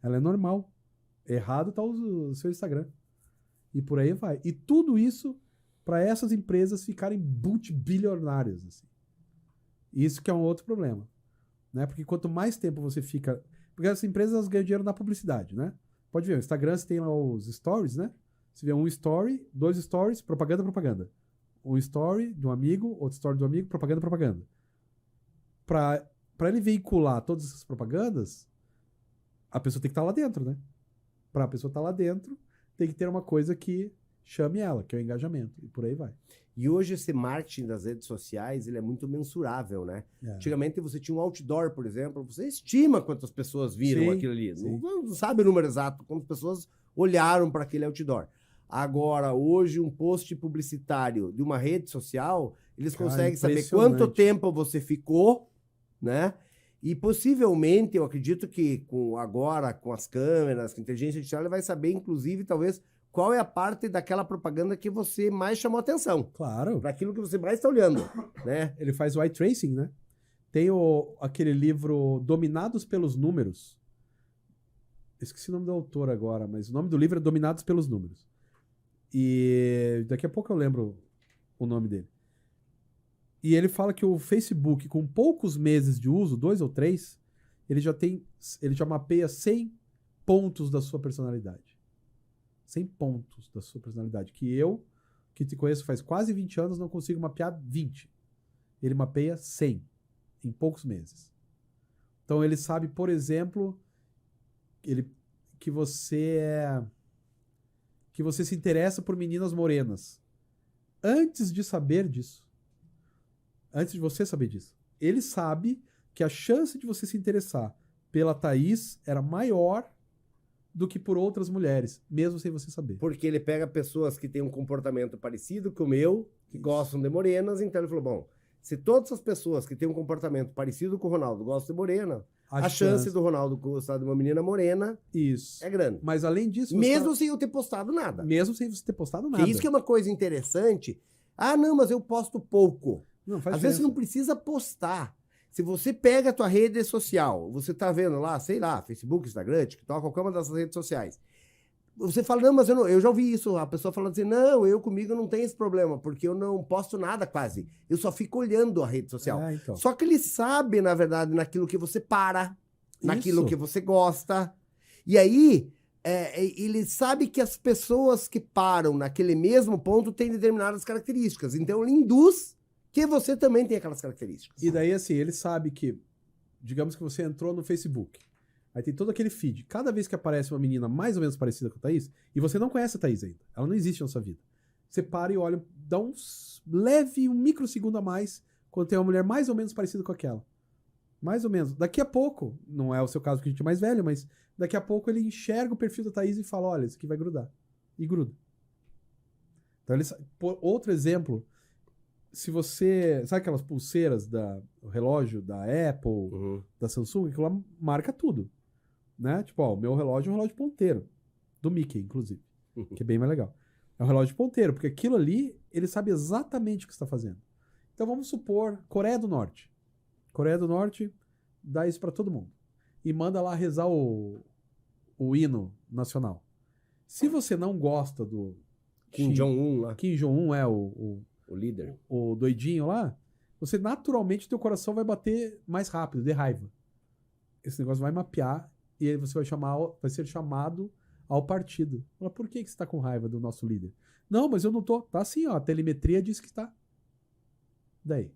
Ela é normal. Errado tá o seu Instagram. E por aí vai. E tudo isso para essas empresas ficarem multibilionárias. Assim. Isso que é um outro problema. Né? Porque quanto mais tempo você fica... Porque essas empresas elas ganham dinheiro na publicidade, né? Pode ver, o Instagram você tem lá os stories, né? Você vê um story, 2 stories, propaganda, propaganda. Um story de um amigo, outro story do amigo, propaganda, propaganda. Para ele veicular todas essas propagandas, a pessoa tem que estar lá dentro, né? Para a pessoa estar lá dentro, tem que ter uma coisa que chame ela, que é o engajamento. E por aí vai. E hoje esse marketing das redes sociais, ele é muito mensurável, né? Antigamente você tinha um outdoor, por exemplo, você estima quantas pessoas viram Sim, aquilo ali. sim. Não sabe o número exato, quantas pessoas olharam para aquele outdoor. Agora, hoje, um post publicitário de uma rede social, eles Cara, conseguem saber impressionante. quanto tempo você ficou, né? E possivelmente, eu acredito que agora, com as câmeras, com a inteligência artificial, ele vai saber, inclusive, talvez, qual é a parte daquela propaganda que você mais chamou atenção. Claro. Para aquilo que você mais está olhando, né? Ele faz o eye tracing, né? Tem aquele livro Dominados pelos Números. Esqueci o nome do autor agora, mas o nome do livro é Dominados pelos Números. E daqui a pouco eu lembro o nome dele. E ele fala que o Facebook, com poucos meses de uso, 2 ou 3, ele já mapeia 100 pontos da sua personalidade. 100 pontos da sua personalidade. Que eu, que te conheço faz quase 20 anos, não consigo mapear 20. Ele mapeia 100 em poucos meses. Então ele sabe, por exemplo, que você se interessa por meninas morenas. Antes de saber disso. Antes de você saber disso. Ele sabe que a chance de você se interessar pela Thaís era maior do que por outras mulheres, mesmo sem você saber. Porque ele pega pessoas que têm um comportamento parecido com o meu, que gostam de morenas, então ele falou, bom, se todas as pessoas que têm um comportamento parecido com o Ronaldo gostam de morena, a chance do Ronaldo gostar de uma menina morena é grande. Mas além disso... Mesmo sem eu ter postado nada. Mesmo sem você ter postado nada. Que isso que é uma coisa interessante. Ah, não, mas eu posto pouco. Não, faz Às vezes você não precisa postar. Se você pega a tua rede social, você tá vendo lá, sei lá, Facebook, Instagram, TikTok, qualquer uma dessas redes sociais. Você fala, não, mas eu já ouvi isso, a pessoa falando assim, não, comigo não tem esse problema, porque eu não posto nada quase. Eu só fico olhando a rede social. Então. Só que ele sabe, na verdade, naquilo que você naquilo que você gosta. E aí, ele sabe que as pessoas que param naquele mesmo ponto têm determinadas características. Então, ele induz que você também tem aquelas características. E daí, assim, ele sabe que, digamos que você entrou no Facebook, aí tem todo aquele feed. Cada vez que aparece uma menina mais ou menos parecida com a Thaís, e você não conhece a Thaís ainda, ela não existe na sua vida. Você para e olha, dá um microsegundo a mais, quando tem uma mulher mais ou menos parecida com aquela. Mais ou menos. Daqui a pouco, não é o seu caso que a gente é mais velho, mas daqui a pouco ele enxerga o perfil da Thaís e fala, olha, isso aqui vai grudar. E gruda. Então, outro exemplo... Se você... Sabe aquelas pulseiras do relógio da Apple, da Samsung? Aquilo lá marca tudo. Né? Tipo, ó, o meu relógio é um relógio ponteiro. Do Mickey, inclusive. Que é bem mais legal. É um relógio ponteiro, porque aquilo ali, ele sabe exatamente o que você está fazendo. Então vamos supor, Coreia do Norte. Coreia do Norte dá isso para todo mundo. E manda lá rezar o hino nacional. Se você não gosta do... Kim Jong-un lá. Kim Jong-un é o líder. O doidinho lá, você naturalmente, teu coração vai bater mais rápido, de raiva. Esse negócio vai mapear e aí você vai ser chamado ao partido. Fala, por que você está com raiva do nosso líder? Não, mas eu não tô. Tá assim, ó, a telemetria diz que está. Daí.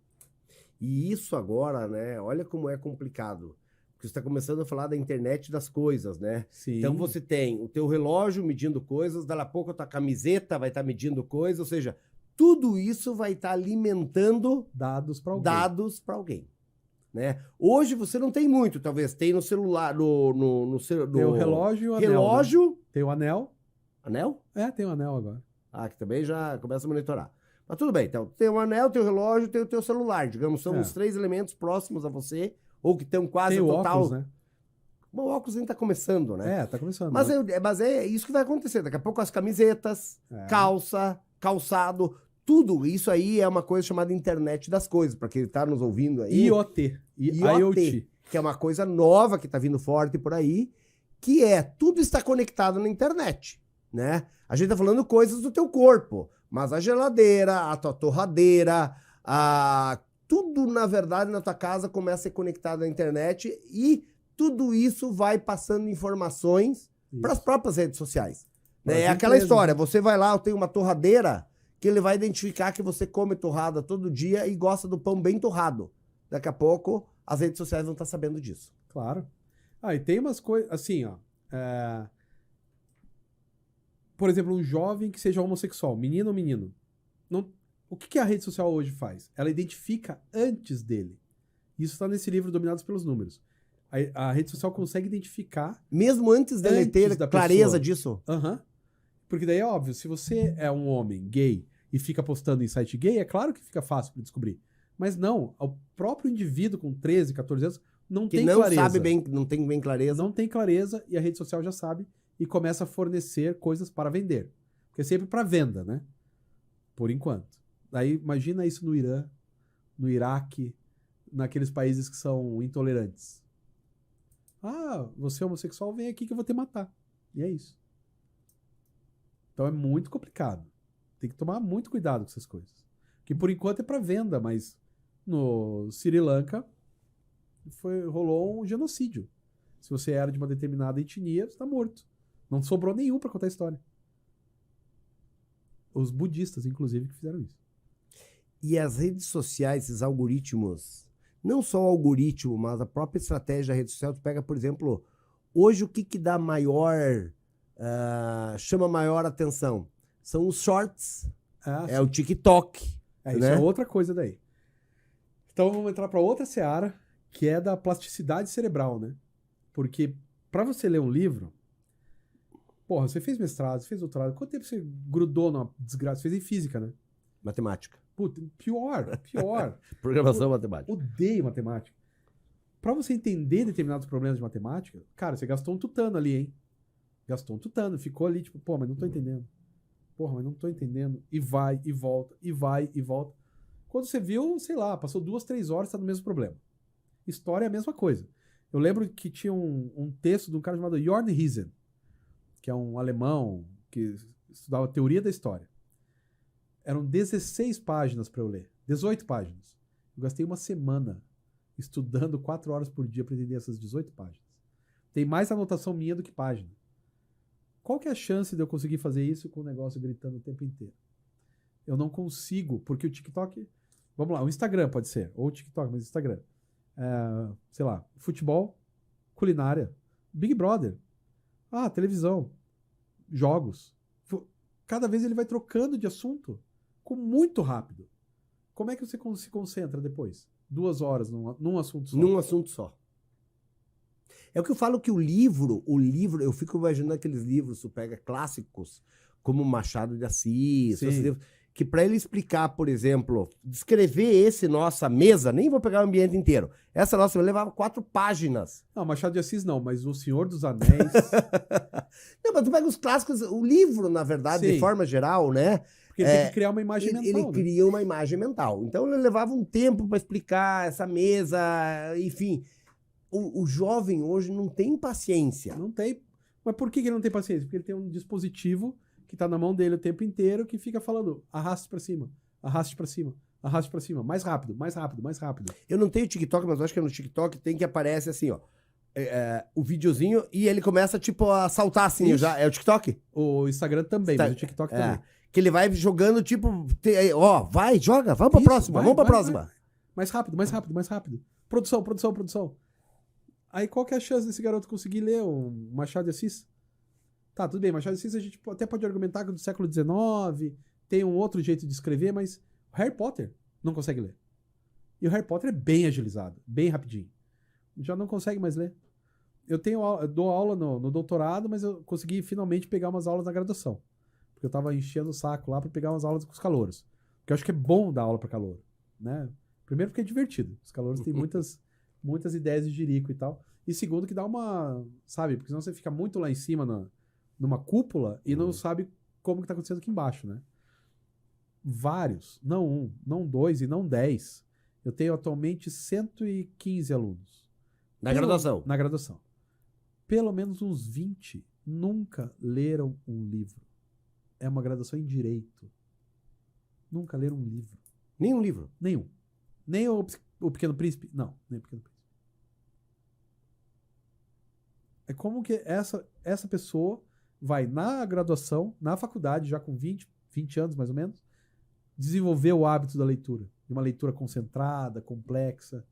E isso agora, né, olha como é complicado. Porque você está começando a falar da internet das coisas, né? Sim. Então você tem o teu relógio medindo coisas, daqui a pouco a tua camiseta vai estar medindo coisas, ou seja... Tudo isso vai estar alimentando dados para alguém. Né? Hoje você não tem muito, talvez. Tem no celular, Tem o relógio e o anel. Relógio. Né? Tem o anel. Anel? Tem o anel agora. Que também já começa a monitorar. Mas tudo bem, então tem o anel, tem o relógio, tem o teu celular. Digamos, são os 3 elementos próximos a você, ou que estão quase tem o total. Óculos, né? Bom, o óculos ainda está começando, né? Tá começando. Mas é isso que vai acontecer. Daqui a pouco as camisetas, calça, calçado... Tudo isso aí é uma coisa chamada internet das coisas, para quem está nos ouvindo aí. IoT. Que é uma coisa nova que está vindo forte por aí, que tudo está conectado na internet, né? A gente está falando coisas do teu corpo, mas a geladeira, a tua torradeira, tudo, na verdade, na tua casa começa a ser conectado na internet e tudo isso vai passando informações para as próprias redes sociais. Né? É aquela história, você vai lá, eu tenho uma torradeira... que ele vai identificar que você come torrada todo dia e gosta do pão bem torrado. Daqui a pouco, as redes sociais vão estar sabendo disso. Claro. E tem umas coisas, assim, ó. Por exemplo, um jovem que seja homossexual, menino ou menino. O que a rede social hoje faz? Ela identifica antes dele. Isso está nesse livro Dominados pelos Números. A rede social consegue identificar... Mesmo antes dele ter clareza disso? Porque daí é óbvio, se você é um homem gay e fica postando em site gay, é claro que fica fácil para descobrir. Mas não, o próprio indivíduo com 13, 14 anos não Que tem não clareza. sabe bem, não tem bem clareza. Não tem clareza e a rede social já sabe e começa a fornecer coisas para vender. Porque é sempre para venda, né? Por enquanto. Aí imagina isso no Irã, no Iraque, naqueles países que são intolerantes. Ah, você é homossexual, vem aqui que eu vou te matar. E é isso. Então é muito complicado. Tem que tomar muito cuidado com essas coisas. Que por enquanto é para venda, mas no Sri Lanka rolou um genocídio. Se você era de uma determinada etnia, você está morto. Não sobrou nenhum para contar a história. Os budistas, inclusive, que fizeram isso. E as redes sociais, esses algoritmos, não só o algoritmo, mas a própria estratégia da rede social, tu pega, por exemplo, hoje o que dá maior, chama maior atenção? São os shorts, Sim. o TikTok. Isso né? é outra coisa daí. Então vamos entrar para outra seara, que é da plasticidade cerebral, né? Porque para você ler um livro, porra, você fez mestrado, você fez doutorado, quanto tempo você grudou numa desgraça? Você fez em física, né? Matemática. Puta, pior. Programação matemática. Odeio matemática. Pra você entender determinados problemas de matemática, cara, você gastou um tutano ali, hein? Gastou um tutano, ficou ali, tipo, pô, mas não tô entendendo. Porra, mas não tô entendendo. E vai, e volta, e vai, e volta. Quando você viu, sei lá, passou 2, 3 horas, tá no mesmo problema. História é a mesma coisa. Eu lembro que tinha um texto de um cara chamado Jorn Riesen, que é um alemão que estudava teoria da história. Eram 16 páginas para eu ler. 18 páginas. Eu gastei uma semana estudando 4 horas por dia para entender essas 18 páginas. Tem mais anotação minha do que página. Qual que é a chance de eu conseguir fazer isso com o negócio gritando o tempo inteiro? Eu não consigo, porque o TikTok... Vamos lá, o Instagram pode ser. Ou o TikTok, mas o Instagram. Sei lá, futebol, culinária, Big Brother. Televisão, jogos. Cada vez ele vai trocando de assunto muito rápido. Como é que você se concentra depois? 2 horas num assunto só. Num assunto só. É o que eu falo que o livro, eu fico imaginando aqueles livros, tu pega clássicos, como Machado de Assis, esses livros, que para ele explicar, por exemplo, descrever nossa mesa, nem vou pegar o ambiente inteiro, essa nossa mesa levava 4 páginas. Não, Machado de Assis não, mas O Senhor dos Anéis... Não, mas tu pega os clássicos, o livro, na verdade, de forma geral, né? Porque ele tem que criar uma imagem mental. Ele cria uma imagem mental. Então ele levava um tempo para explicar essa mesa, enfim. O jovem hoje não tem paciência. Não tem. Mas por que ele não tem paciência? Porque ele tem um dispositivo que tá na mão dele o tempo inteiro que fica falando arraste para cima, arraste para cima, arraste para cima, mais rápido, mais rápido, mais rápido. Eu não tenho TikTok, mas eu acho que no TikTok tem que aparece assim, ó. O videozinho e ele começa tipo a saltar assim, já é o TikTok? O Instagram também, mas o TikTok também. Que ele vai jogando tipo, vai, joga, vamos pra próxima, vamos pra próxima. Vai. Mais rápido, mais rápido, mais rápido. Produção. Aí qual que é a chance desse garoto conseguir ler o Machado de Assis? Tá, tudo bem, Machado de Assis a gente até pode argumentar que é do século XIX, tem um outro jeito de escrever, mas o Harry Potter não consegue ler. E o Harry Potter é bem agilizado, bem rapidinho. Já não consegue mais ler. Eu dou aula no doutorado, mas eu consegui finalmente pegar umas aulas na graduação. Porque eu tava enchendo o saco lá para pegar umas aulas com os calouros. Porque eu acho que é bom dar aula para calouro, né? Primeiro porque é divertido. Os calouros têm muitas ideias de jirico e tal. E segundo que dá uma... Sabe? Porque senão você fica muito lá em cima numa cúpula e não sabe como que tá acontecendo aqui embaixo, né? Vários. Não 1, não 2 e não 10. Eu tenho atualmente 115 alunos. Na graduação? Na graduação. Pelo menos uns 20 nunca leram um livro. É uma graduação em Direito. Nunca leram um livro. Nenhum livro? Nenhum. Nem o Pequeno Príncipe? Não, nem o Pequeno Príncipe. É como que essa pessoa vai na graduação, na faculdade, já com 20 anos mais ou menos, desenvolver o hábito da leitura. De uma leitura concentrada, complexa.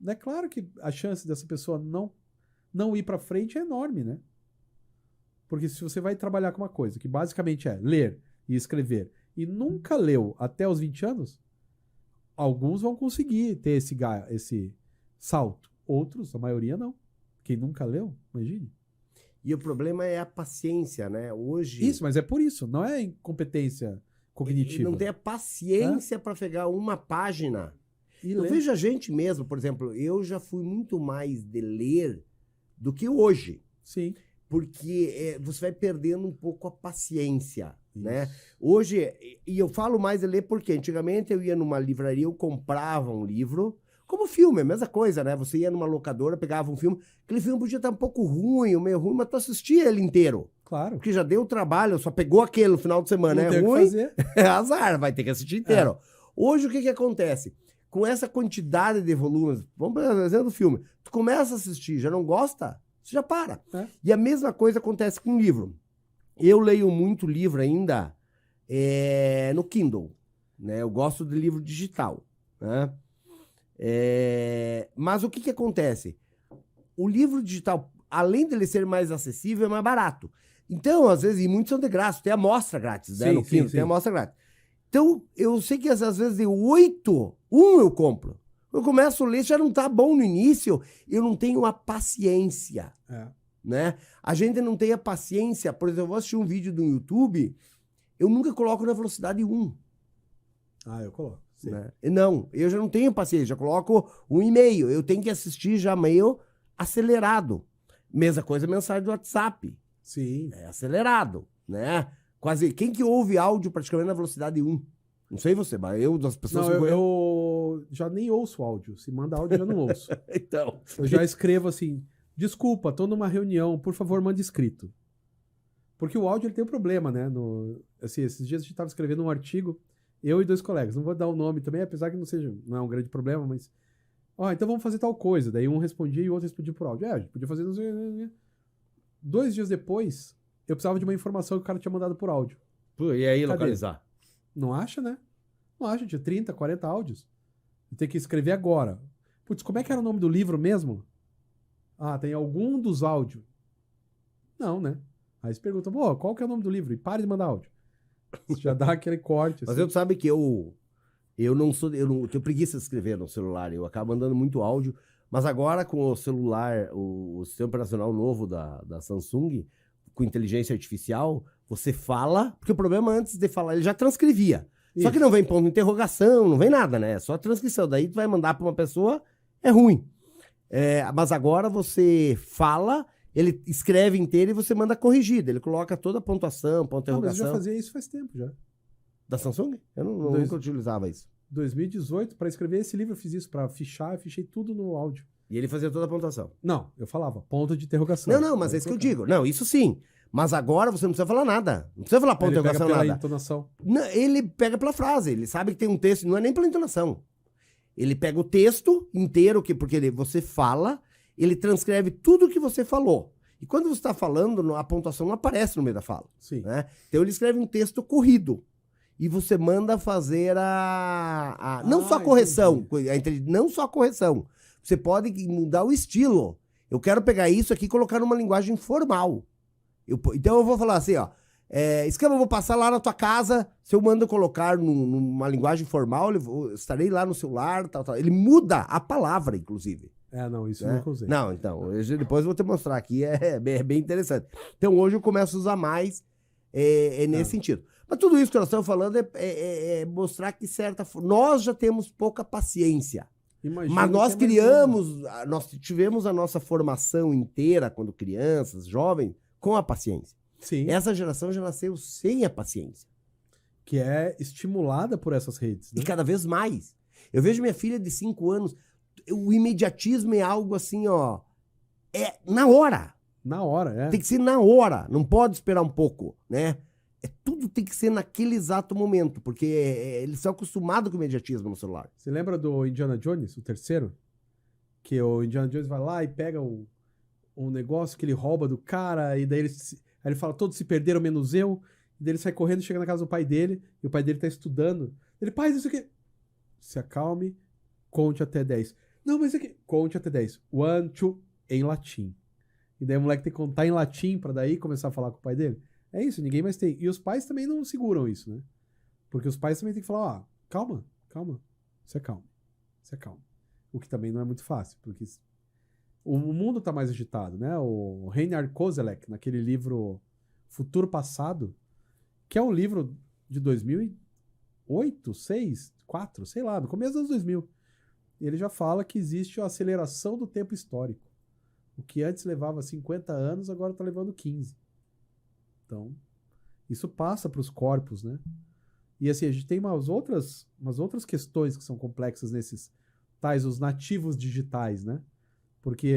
É claro que a chance dessa pessoa não ir pra frente é enorme, né? Porque se você vai trabalhar com uma coisa que basicamente é ler e escrever e nunca leu até os 20 anos, alguns vão conseguir ter esse salto. Outros, a maioria não. Quem nunca leu, imagine. E o problema é a paciência, né? Hoje... Isso, mas é por isso, não é incompetência cognitiva. Ele não tem a paciência para pegar uma página. E Eu lê. vejo a gente mesmo, por exemplo, eu já fui muito mais de ler do que hoje. Sim. Porque você vai perdendo um pouco a paciência, né? Isso. Hoje, e eu falo mais de ler porque antigamente eu ia numa livraria, eu comprava um livro, como filme, a mesma coisa, né? Você ia numa locadora, pegava um filme, aquele filme podia estar um pouco ruim, ou meio ruim, mas tu assistia ele inteiro. Claro. Porque já deu trabalho, só pegou aquele no final de semana, Não é tem o que ruim, fazer. é azar, vai ter que assistir inteiro. Hoje, o que acontece? Com essa quantidade de volumes, vamos por exemplo do filme, tu começa a assistir, já não gosta, você já para. É. E a mesma coisa acontece com o livro. Eu leio muito livro ainda no Kindle, né? Eu gosto de livro digital, né? Mas o que acontece? O livro digital, além dele ser mais acessível, é mais barato. Então, às vezes, e muitos são de graça, tem amostra grátis, né? Sim, No Kindle sim, tem sim. amostra grátis. Então, eu sei que às vezes de 8, um eu compro. Eu começo a ler, já não tá bom no início, eu não tenho a paciência, É. né? A gente não tem a paciência, por exemplo, eu vou assistir um vídeo do YouTube, eu nunca coloco na velocidade 1. Ah, eu coloco. Sim. Né? Não, eu já não tenho paciência, já coloco 1,5. Eu tenho que assistir já meio acelerado. Mesma coisa mensagem do WhatsApp. Sim. É acelerado, né? Quase, quem que ouve áudio praticamente na velocidade 1? Não sei você, mas eu, das pessoas Não, que conheço... eu já nem ouço áudio. Se manda áudio, eu já não ouço. Então, Eu já escrevo assim, desculpa, tô numa reunião, por favor, mande escrito. Porque o áudio ele tem um problema, né? Assim, esses dias a gente estava escrevendo um artigo, eu e 2 colegas, não vou dar o nome também, apesar que não é um grande problema, mas... então vamos fazer tal coisa. Daí um respondia e o outro respondia por áudio. A gente podia fazer... 2 dias depois, eu precisava de uma informação que o cara tinha mandado por áudio. pô, e aí Cadê? localizar? Não acha, né? Não acha, tinha 30, 40 áudios. Tem que escrever agora. Putz, como é que era o nome do livro mesmo? Ah, tem algum dos áudios. Não, né? Aí você pergunta, pô, qual que é o nome do livro? E pare de mandar áudio. Você já dá aquele corte. Mas assim. eu sabe que eu não tenho preguiça de escrever no celular, eu acabo mandando muito áudio, mas agora com o celular, o sistema operacional novo da Samsung, com inteligência artificial, você fala, porque o problema antes de falar, ele já transcrevia. Só que não vem ponto de interrogação, não vem nada, né? É só transcrição. Daí tu vai mandar para uma pessoa, é ruim. Mas agora você fala, ele escreve inteiro e você manda corrigida. Ele coloca toda a pontuação, ponto de Não, mas eu já interrogação. fazia isso faz tempo já. Da Samsung? Eu nunca utilizava isso. 2018, para escrever esse livro eu fiz isso, para fichar, eu fichei tudo no áudio. E ele fazia toda a pontuação. Não, eu falava, ponto de interrogação. Não, mas é isso que eu digo. Não, isso sim. Mas agora você não precisa falar nada. Não precisa falar ponto de Ele pega interrogação, pela nada. entonação. Não, ele pega pela frase. Ele sabe que tem um texto, não é nem pela entonação. Ele pega o texto inteiro, porque você fala, ele transcreve tudo que você falou. E quando você está falando, a pontuação não aparece no meio da fala. Sim. Né? Então ele escreve um texto corrido. E você manda fazer não só a correção, não só a correção. Você pode mudar o estilo. Eu quero pegar isso aqui e colocar numa linguagem formal. Então eu vou falar assim, ó. Escreva, eu vou passar lá na tua casa. Se eu mando colocar numa linguagem formal, eu estarei lá no celular, tal. Ele muda a palavra, inclusive. Não, isso eu Né? nunca usei. Não, então, depois eu vou te mostrar aqui, é bem interessante. Então hoje eu começo a usar mais nesse sentido. Mas tudo isso que nós estamos falando é mostrar que nós já temos pouca paciência. Imagina Mas nós que é mais novo. nós tivemos a nossa formação inteira, quando crianças, jovens, com a paciência. Sim, Essa geração já nasceu sem a paciência. que é estimulada por essas redes. Né? E cada vez mais. Eu vejo minha filha de 5 anos, o imediatismo é algo assim, ó, na hora. Na hora, Tem que ser na hora, não pode esperar um pouco, né? Tudo tem que ser naquele exato momento, porque eles são acostumados com o imediatismo no celular. Você lembra do Indiana Jones, o terceiro? Que o Indiana Jones vai lá e pega um negócio que ele rouba do cara, e daí aí ele fala, todos se perderam, menos eu. E daí ele sai correndo, chega na casa do pai dele, e o pai dele tá estudando. Ele, pai, isso aqui... Se acalme, conte até 10. Não, mas isso aqui... Conte até 10. 1, 2, em latim. E daí o moleque tem que contar em latim pra daí começar a falar com o pai dele. É isso, ninguém mais tem. E os pais também não seguram isso, né? Porque os pais também tem que falar, calma, se acalma. O que também não é muito fácil, porque o mundo tá mais agitado, né? O Reinhard Koselleck, naquele livro Futuro Passado, que é um livro de 2008, 2006, 2004, sei lá, no começo dos anos 2000. ele já fala que existe a aceleração do tempo histórico. O que antes levava 50 anos, agora está levando 15. Então, isso passa para os corpos, né? E assim, a gente tem umas outras questões que são complexas nesses tais, os nativos digitais, né? Porque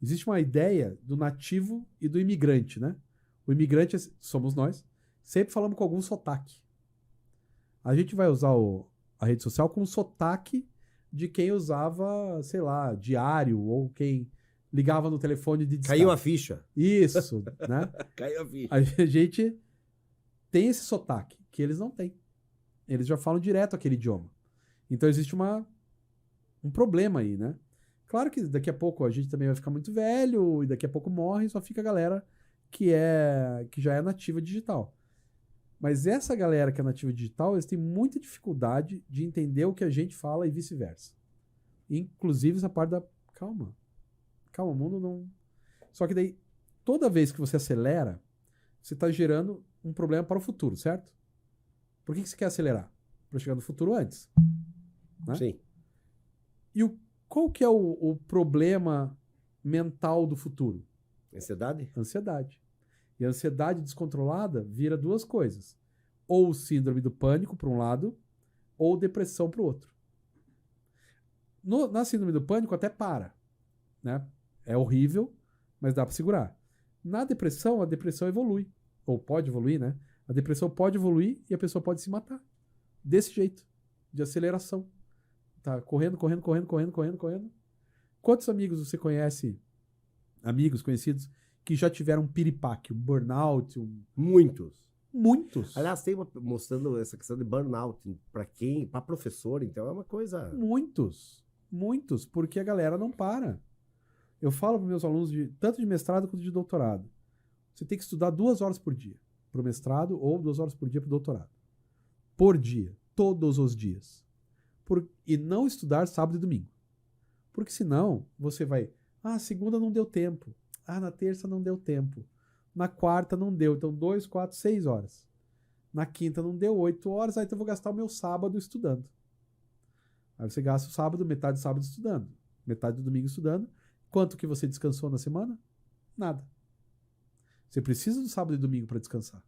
existe uma ideia do nativo e do imigrante, né? O imigrante somos nós, sempre falamos com algum sotaque. A gente vai usar a rede social com sotaque de quem usava, sei lá, diário, ou quem ligava no telefone de discada. Caiu a ficha. Isso, né? Caiu a ficha. A gente tem esse sotaque, que eles não têm. Eles já falam direto aquele idioma. Então existe um problema aí, né? Claro que daqui a pouco a gente também vai ficar muito velho, e daqui a pouco morre, só fica a galera que já é nativa digital. Mas essa galera que é nativa digital, eles têm muita dificuldade de entender o que a gente fala e vice-versa. Inclusive essa parte da... Calma, o mundo não... Só que daí, toda vez que você acelera, você está gerando um problema para o futuro, certo? Por que você quer acelerar? Para chegar no futuro antes. Né? Sim. E qual que é o problema mental do futuro? Ansiedade? Ansiedade. E a ansiedade descontrolada vira duas coisas. Ou síndrome do pânico, para um lado, ou depressão para o outro. Na síndrome do pânico até para. Né? É horrível, mas dá para segurar. Na depressão, a depressão evolui. Ou pode evoluir, né? A depressão pode evoluir e a pessoa pode se matar. Desse jeito. De aceleração. Tá correndo. Quantos amigos você conhece, amigos conhecidos, que já tiveram um piripaque, um burnout? Muitos. Aliás, tem mostrando essa questão de burnout para quem? Para professor, então é uma coisa... Muitos, porque a galera não para. Eu falo para meus alunos, tanto de mestrado quanto de doutorado, você tem que estudar 2 horas por dia para o mestrado ou 2 horas por dia para o doutorado. Por dia, todos os dias. E não estudar sábado e domingo. Porque senão você vai... segunda não deu tempo. Na terça não deu tempo. Na quarta não deu. Então 2, 4, 6 horas. Na quinta não deu 8 horas. Então eu vou gastar o meu sábado estudando. Aí você gasta o sábado, metade do sábado estudando. Metade do domingo estudando. Quanto que você descansou na semana? Nada. Você precisa do sábado e domingo para descansar.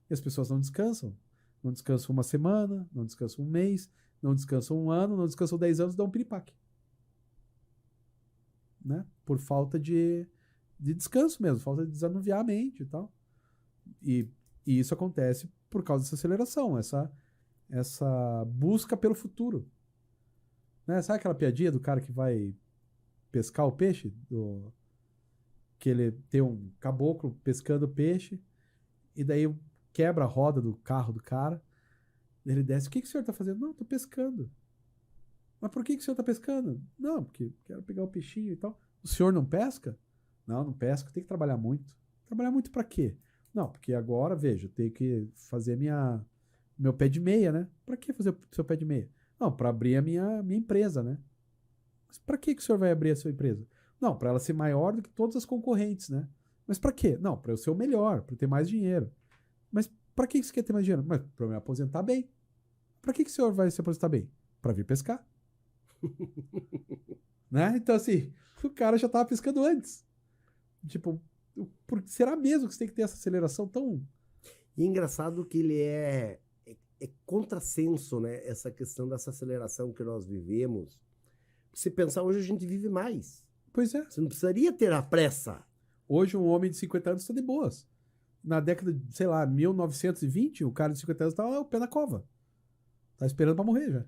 E as pessoas não descansam. Não descansam uma semana, não descansam um mês, não descansam um ano, não descansam 10 anos, dão um piripaque. Né? Por falta de descanso mesmo, falta de desanuviar a mente e tal. E isso acontece por causa dessa aceleração, essa busca pelo futuro. Né? Sabe aquela piadinha do cara que vai pescar o peixe? Que ele tem um caboclo pescando peixe, e daí quebra a roda do carro do cara, ele desce. O que o senhor está fazendo? Não, estou pescando. Mas por que o senhor está pescando? Não, porque quero pegar o peixinho e tal. O senhor não pesca? Não pesca, tem que trabalhar muito. Trabalhar muito para quê? Não, porque agora, veja, eu tenho que fazer meu pé de meia, né? Para que fazer o seu pé de meia? Não, para abrir a minha empresa, né? Mas para que o senhor vai abrir a sua empresa? Não, para ela ser maior do que todas as concorrentes, né? Mas para quê? Não, para eu ser o melhor, para ter mais dinheiro. Mas para que você quer ter mais dinheiro? Mas para eu me aposentar bem. Para que o senhor vai se aposentar bem? Para vir pescar. Né? Então, assim, o cara já tava pescando antes. Tipo, será mesmo que você tem que ter essa aceleração tão... E é engraçado que ele é contrassenso, né? Essa questão dessa aceleração que nós vivemos. Se pensar, hoje a gente vive mais. Pois é. Você não precisaria ter a pressa. Hoje um homem de 50 anos está de boas. Na década de, sei lá, 1920, o cara de 50 anos estava o pé na cova. Tá esperando para morrer já.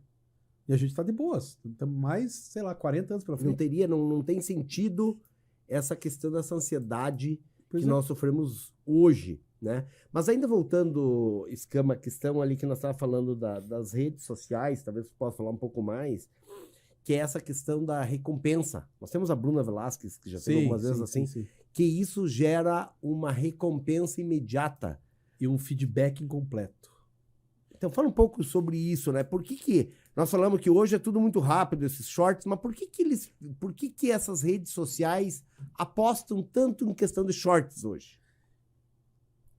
E a gente tá de boas. Estamos mais, sei lá, 40 anos pela frente. Não tem sentido essa questão dessa ansiedade que nós sofremos hoje, né? Mas ainda voltando, Escama, a questão ali que nós estávamos falando das redes sociais, talvez você possa falar um pouco mais, que é essa questão da recompensa. Nós temos a Bruna Velasquez, que já teve algumas vezes assim, que isso gera uma recompensa imediata. E um feedback incompleto. Então fala um pouco sobre isso, né? Por que nós falamos que hoje é tudo muito rápido, esses shorts, mas por que essas redes sociais apostam tanto em questão de shorts hoje?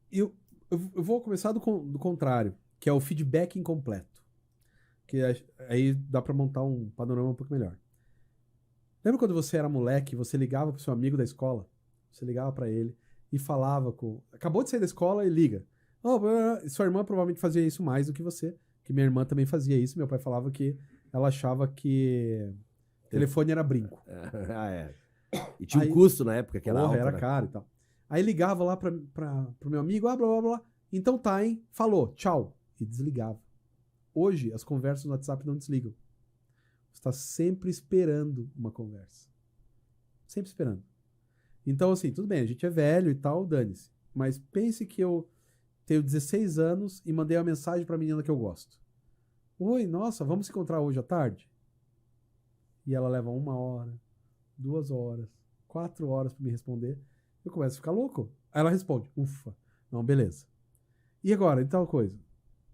Eu vou começar do contrário, que é o feedback incompleto. que aí dá pra montar um panorama um pouco melhor. Lembra quando você era moleque, você ligava pro seu amigo da escola? Você ligava pra ele e falava com... Acabou de sair da escola e liga. Oh, sua irmã provavelmente fazia isso mais do que você, que minha irmã também fazia isso. Meu pai falava que ela achava que telefone era brinco. Ah, é. E tinha um custo na época que era alto, era né? caro e tal. Aí ligava lá pro meu amigo, blá, blá, blá. Então tá, hein? Falou, tchau. E desligava. Hoje, as conversas no WhatsApp não desligam. Você está sempre esperando uma conversa. Sempre esperando. Então, assim, tudo bem, a gente é velho e tal, dane-se. Mas pense que eu tenho 16 anos e mandei uma mensagem pra menina que eu gosto. Oi, nossa, vamos se encontrar hoje à tarde? E ela leva 1 hora, 2 horas, 4 horas pra me responder. Eu começo a ficar louco. Aí ela responde, ufa, não, beleza. E agora, e tal coisa?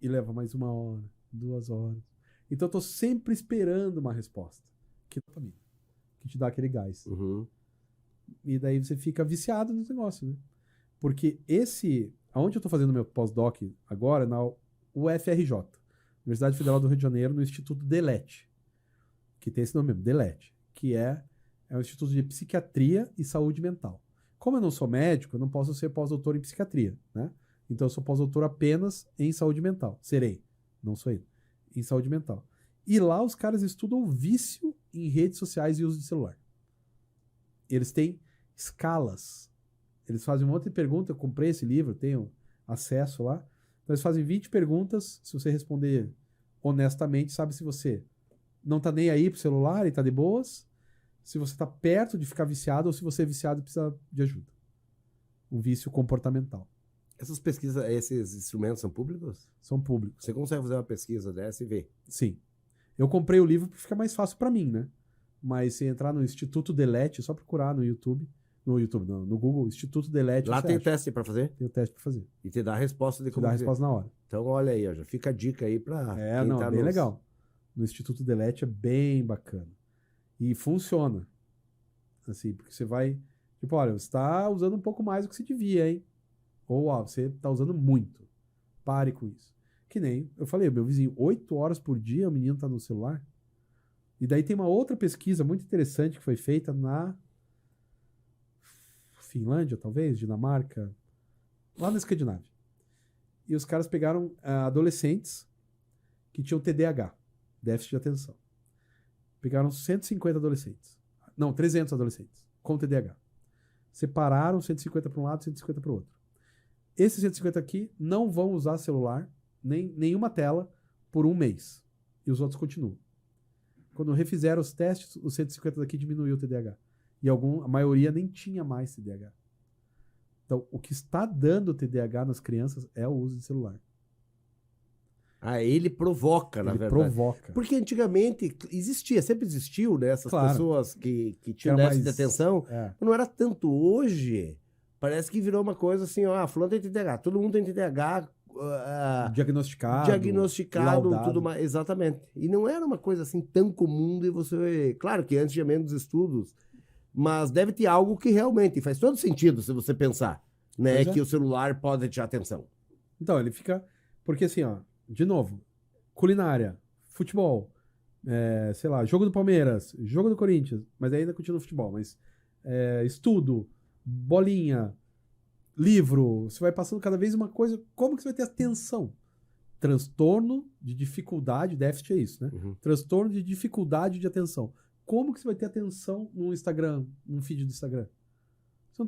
E leva mais 1 hora, 2 horas. Então eu tô sempre esperando uma resposta. Que dopamina. Que te dá aquele gás. Uhum. E daí você fica viciado no negócio, né? Porque aonde eu tô fazendo meu pós-doc agora, na UFRJ, Universidade Federal do Rio de Janeiro, no Instituto Delete. Que tem esse nome mesmo, Delete. Que é um instituto de psiquiatria e saúde mental. Como eu não sou médico, eu não posso ser pós-doutor em psiquiatria, né? Então eu sou pós-doutor apenas em saúde mental. Serei. Não sou ele. Em saúde mental. E lá os caras estudam o vício em redes sociais e uso de celular. Eles têm escalas. Eles fazem um monte de perguntas. Eu comprei esse livro, tenho acesso lá. Então eles fazem 20 perguntas. Se você responder honestamente, sabe se você não tá nem aí pro celular e tá de boas, se você tá perto de ficar viciado ou se você é viciado e precisa de ajuda. Um vício comportamental. Essas pesquisas, esses instrumentos são públicos? São públicos. Você consegue fazer uma pesquisa dessa e ver? Sim. Eu comprei o livro porque fica mais fácil para mim, né? Mas se entrar no Instituto Delete, é só procurar no YouTube. No Google, Instituto Delete. Lá tem acha. teste para fazer? Tem o teste para fazer. E te dá a resposta de Te como dá a fazer. resposta na hora. Então olha aí, ó, já fica a dica aí para quem tá bem legal. No Instituto Delete é bem bacana. E funciona. Assim, porque você vai... Tipo, olha, você tá usando um pouco mais do que você devia, hein? Ou, ó, você tá usando muito. Pare com isso. Que nem, eu falei, meu vizinho, 8 horas por dia o menino tá no celular. E daí tem uma outra pesquisa muito interessante que foi feita na Finlândia, talvez, Dinamarca, lá na Escandinávia. E os caras pegaram adolescentes que tinham TDAH, déficit de atenção. Pegaram 150 adolescentes. Não, 300 adolescentes com TDAH. Separaram 150 para um lado, 150 para o outro. Esses 150 aqui não vão usar celular, nenhuma tela, por 1 mês. E os outros continuam. Quando refizeram os testes, os 150 daqui diminuiu o TDAH. E a maioria nem tinha mais TDAH. Então, o que está dando TDAH nas crianças é o uso de celular. Ah, ele provoca, na verdade. Provoca. Porque antigamente existia, sempre existiu, né? Essas Claro. pessoas que tinham déficit de atenção. É. Não era tanto. Hoje, parece que virou uma coisa assim, ó, fulano tem TDAH. Todo mundo tem TDAH. Diagnosticado, laudado. tudo mais. Exatamente. E não era uma coisa assim tão comum de você... Claro que antes tinha menos estudos, mas deve ter algo que realmente faz todo sentido se você pensar, né? Pois é. Que o celular pode tirar atenção. Então, ele fica... Porque assim, ó, de novo, culinária, futebol, sei lá, jogo do Palmeiras, jogo do Corinthians, mas ainda continua no futebol, mas estudo, bolinha, livro, você vai passando cada vez uma coisa, como que você vai ter atenção? Transtorno de dificuldade, déficit é isso, né? Uhum. Transtorno de dificuldade de atenção. Como que você vai ter atenção no Instagram, num feed do Instagram? Você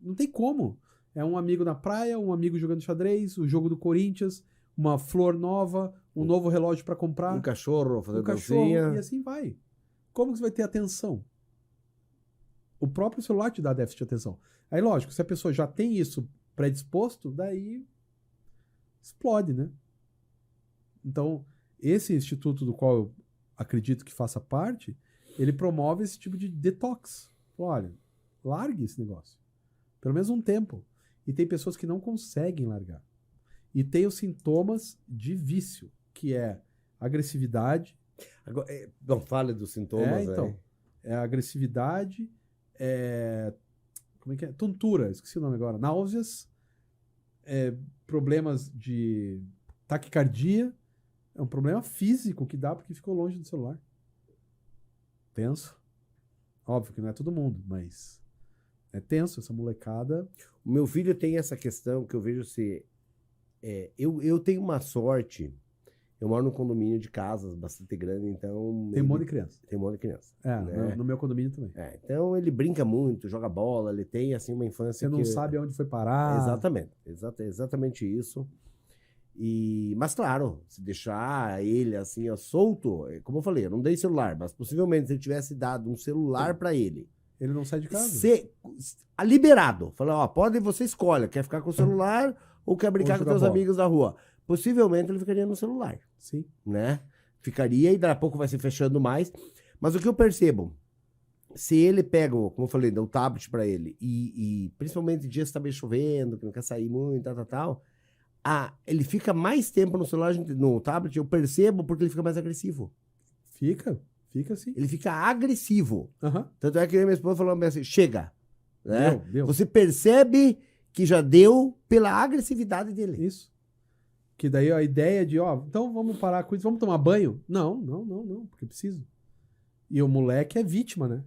não tem como. É um amigo na praia, um amigo jogando xadrez, o jogo do Corinthians, uma flor nova, um novo relógio para comprar, Um cachorro fazendo cachorro, dancinha. e assim vai. Como que você vai ter atenção? O próprio celular te dá déficit de atenção. Aí, lógico, se a pessoa já tem isso predisposto, daí explode, né? Então, esse instituto do qual eu acredito que faça parte, ele promove esse tipo de detox. Olha, largue esse negócio. Pelo menos um tempo. E tem pessoas que não conseguem largar. E tem os sintomas de vício, que é agressividade. Agora, não fale dos sintomas. Então. É agressividade, como é que é? Tontura, esqueci o nome agora. Náuseas, problemas de taquicardia, É um problema físico que dá porque ficou longe do celular. Tenso. Óbvio que não é todo mundo, mas é tenso essa molecada. O meu filho tem essa questão que eu vejo se... eu tenho uma sorte, eu moro num condomínio de casas bastante grande, então... Tem um monte de criança. Tem um monte de criança. É, né? no meu condomínio também. Então ele brinca muito, joga bola, ele tem assim uma infância Você não sabe aonde foi parar. Exatamente, exatamente isso. Mas claro, se deixar ele assim, ó, solto, como eu falei, eu não dei celular, mas possivelmente se eu tivesse dado um celular para ele, ele não sai de casa. Liberado. Falar, ó, você escolhe, quer ficar com o celular ou quer brincar com seus amigos da rua? Possivelmente ele ficaria no celular. Sim. Né? Ficaria e daqui a pouco vai se fechando mais. Mas o que eu percebo, se ele pega, como eu falei, dá o tablet para ele, e principalmente dias que tá meio chovendo, que não quer sair muito, tal, ele fica mais tempo no celular, no tablet, eu percebo, porque ele fica mais agressivo. Fica sim. Ele fica agressivo. Uhum. Tanto é que eu e minha esposa falamos assim, chega. Né? Deu. Você percebe que já deu pela agressividade dele. Isso. Que daí a ideia de, então vamos parar com isso, vamos tomar banho? Não, porque preciso. E o moleque é vítima, né?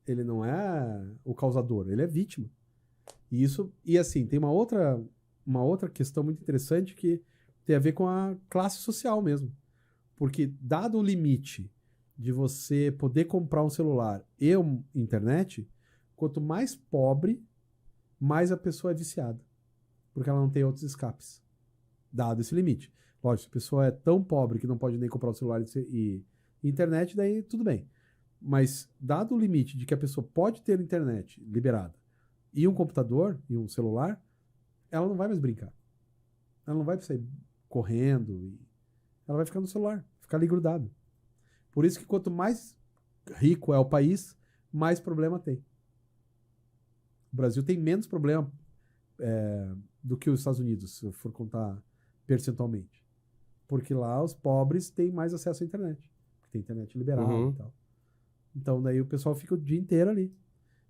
Ele não é o causador, ele é vítima. E assim, tem uma outra questão muito interessante que tem a ver com a classe social mesmo. Porque dado o limite de você poder comprar um celular e uma internet, quanto mais pobre, mais a pessoa é viciada. Porque ela não tem outros escapes. Dado esse limite. Lógico, se a pessoa é tão pobre que não pode nem comprar o celular e internet, daí tudo bem. Mas dado o limite de que a pessoa pode ter internet liberada e um computador e um celular, ela não vai mais brincar. Ela não vai sair correndo. Ela vai ficar no celular, ficar ali grudada. Por isso que quanto mais rico é o país, mais problema tem. O Brasil tem menos problema do que os Estados Unidos, se eu for contar percentualmente. Porque lá os pobres têm mais acesso à internet. Porque tem internet liberada e tal. Então daí o pessoal fica o dia inteiro ali.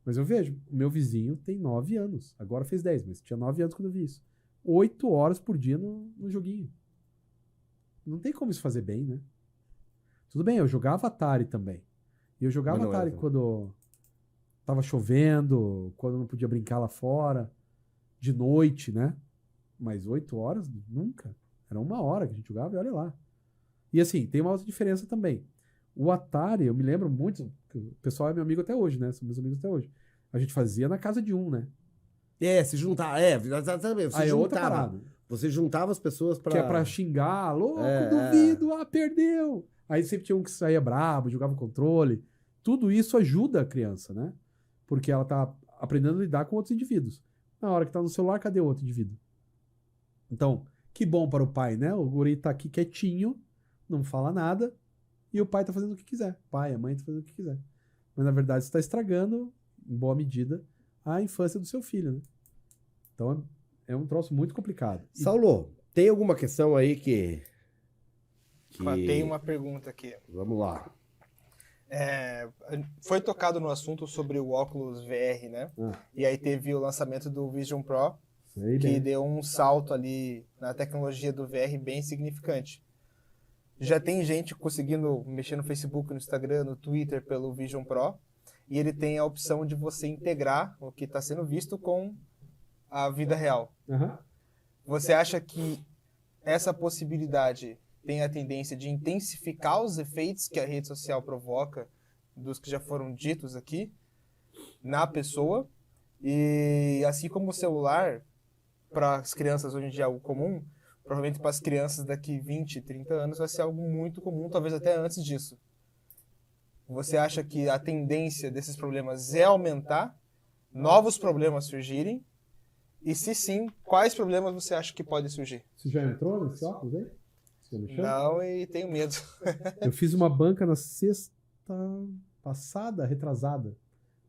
Mas eu vejo, o meu vizinho tem 9 anos. Agora fez 10, mas tinha 9 anos quando eu vi isso. 8 horas por dia no joguinho. Não tem como isso fazer bem, né? Tudo bem, eu jogava Atari também. E eu jogava Atari quando tava chovendo, quando não podia brincar lá fora, de noite, né? Mas 8 horas, nunca. Era 1 hora que a gente jogava e olha lá. E assim, tem uma outra diferença também. O Atari, eu me lembro muito, o pessoal é meu amigo até hoje, né? São meus amigos até hoje. A gente fazia na casa de um, né? Se juntar, exatamente. Aí é outra parada. Você juntava as pessoas pra... Que é pra xingar, louco, duvido, perdeu. Aí sempre tinha um que saía brabo, jogava controle. Tudo isso ajuda a criança, né? Porque ela tá aprendendo a lidar com outros indivíduos. Na hora que tá no celular, cadê o outro indivíduo? Então, que bom para o pai, né? O guri tá aqui quietinho, não fala nada, e o pai tá fazendo o que quiser. O pai, a mãe tá fazendo o que quiser. Mas, na verdade, você tá estragando, em boa medida, a infância do seu filho, né? Então, é um troço muito complicado. Saulo, tem alguma questão aí que... Tem uma pergunta aqui. Vamos lá. Foi tocado no assunto sobre o óculos VR, né? E aí teve o lançamento do Vision Pro, que deu um salto ali na tecnologia do VR bem significante. Já tem gente conseguindo mexer no Facebook, no Instagram, no Twitter pelo Vision Pro, e ele tem a opção de você integrar o que está sendo visto com a vida real. Você acha que essa possibilidade tem a tendência de intensificar os efeitos que a rede social provoca, dos que já foram ditos aqui, na pessoa? E assim como o celular, para as crianças hoje em dia é algo comum, provavelmente para as crianças daqui 20, 30 anos vai ser algo muito comum, talvez até antes disso. Você acha que a tendência desses problemas é aumentar, novos problemas surgirem? E se sim, quais problemas você acha que podem surgir? Você já entrou nesse óculos aí? Não, e tenho medo. Eu fiz uma banca na sexta passada, retrasada.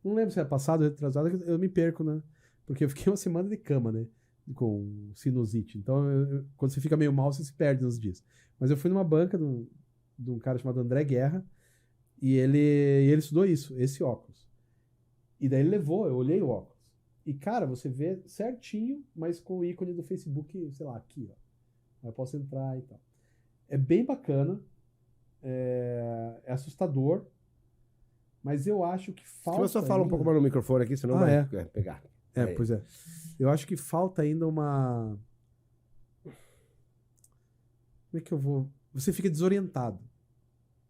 Não lembro se é passada ou retrasada, eu me perco, né? Porque eu fiquei uma semana de cama, né? Com sinusite. Então, quando você fica meio mal, você se perde nos dias. Mas eu fui numa banca de um cara chamado André Guerra, e ele estudou isso, esse óculos. E daí ele levou, eu olhei o óculos. E, cara, você vê certinho, mas com o ícone do Facebook, sei lá, aqui, ó. Eu posso entrar e tal. É bem bacana, é assustador, mas eu acho que falta... Se eu só fala um pouco mais no microfone aqui, senão vai pegar. Pois é. Eu acho que falta ainda uma... Como é que eu vou... Você fica desorientado.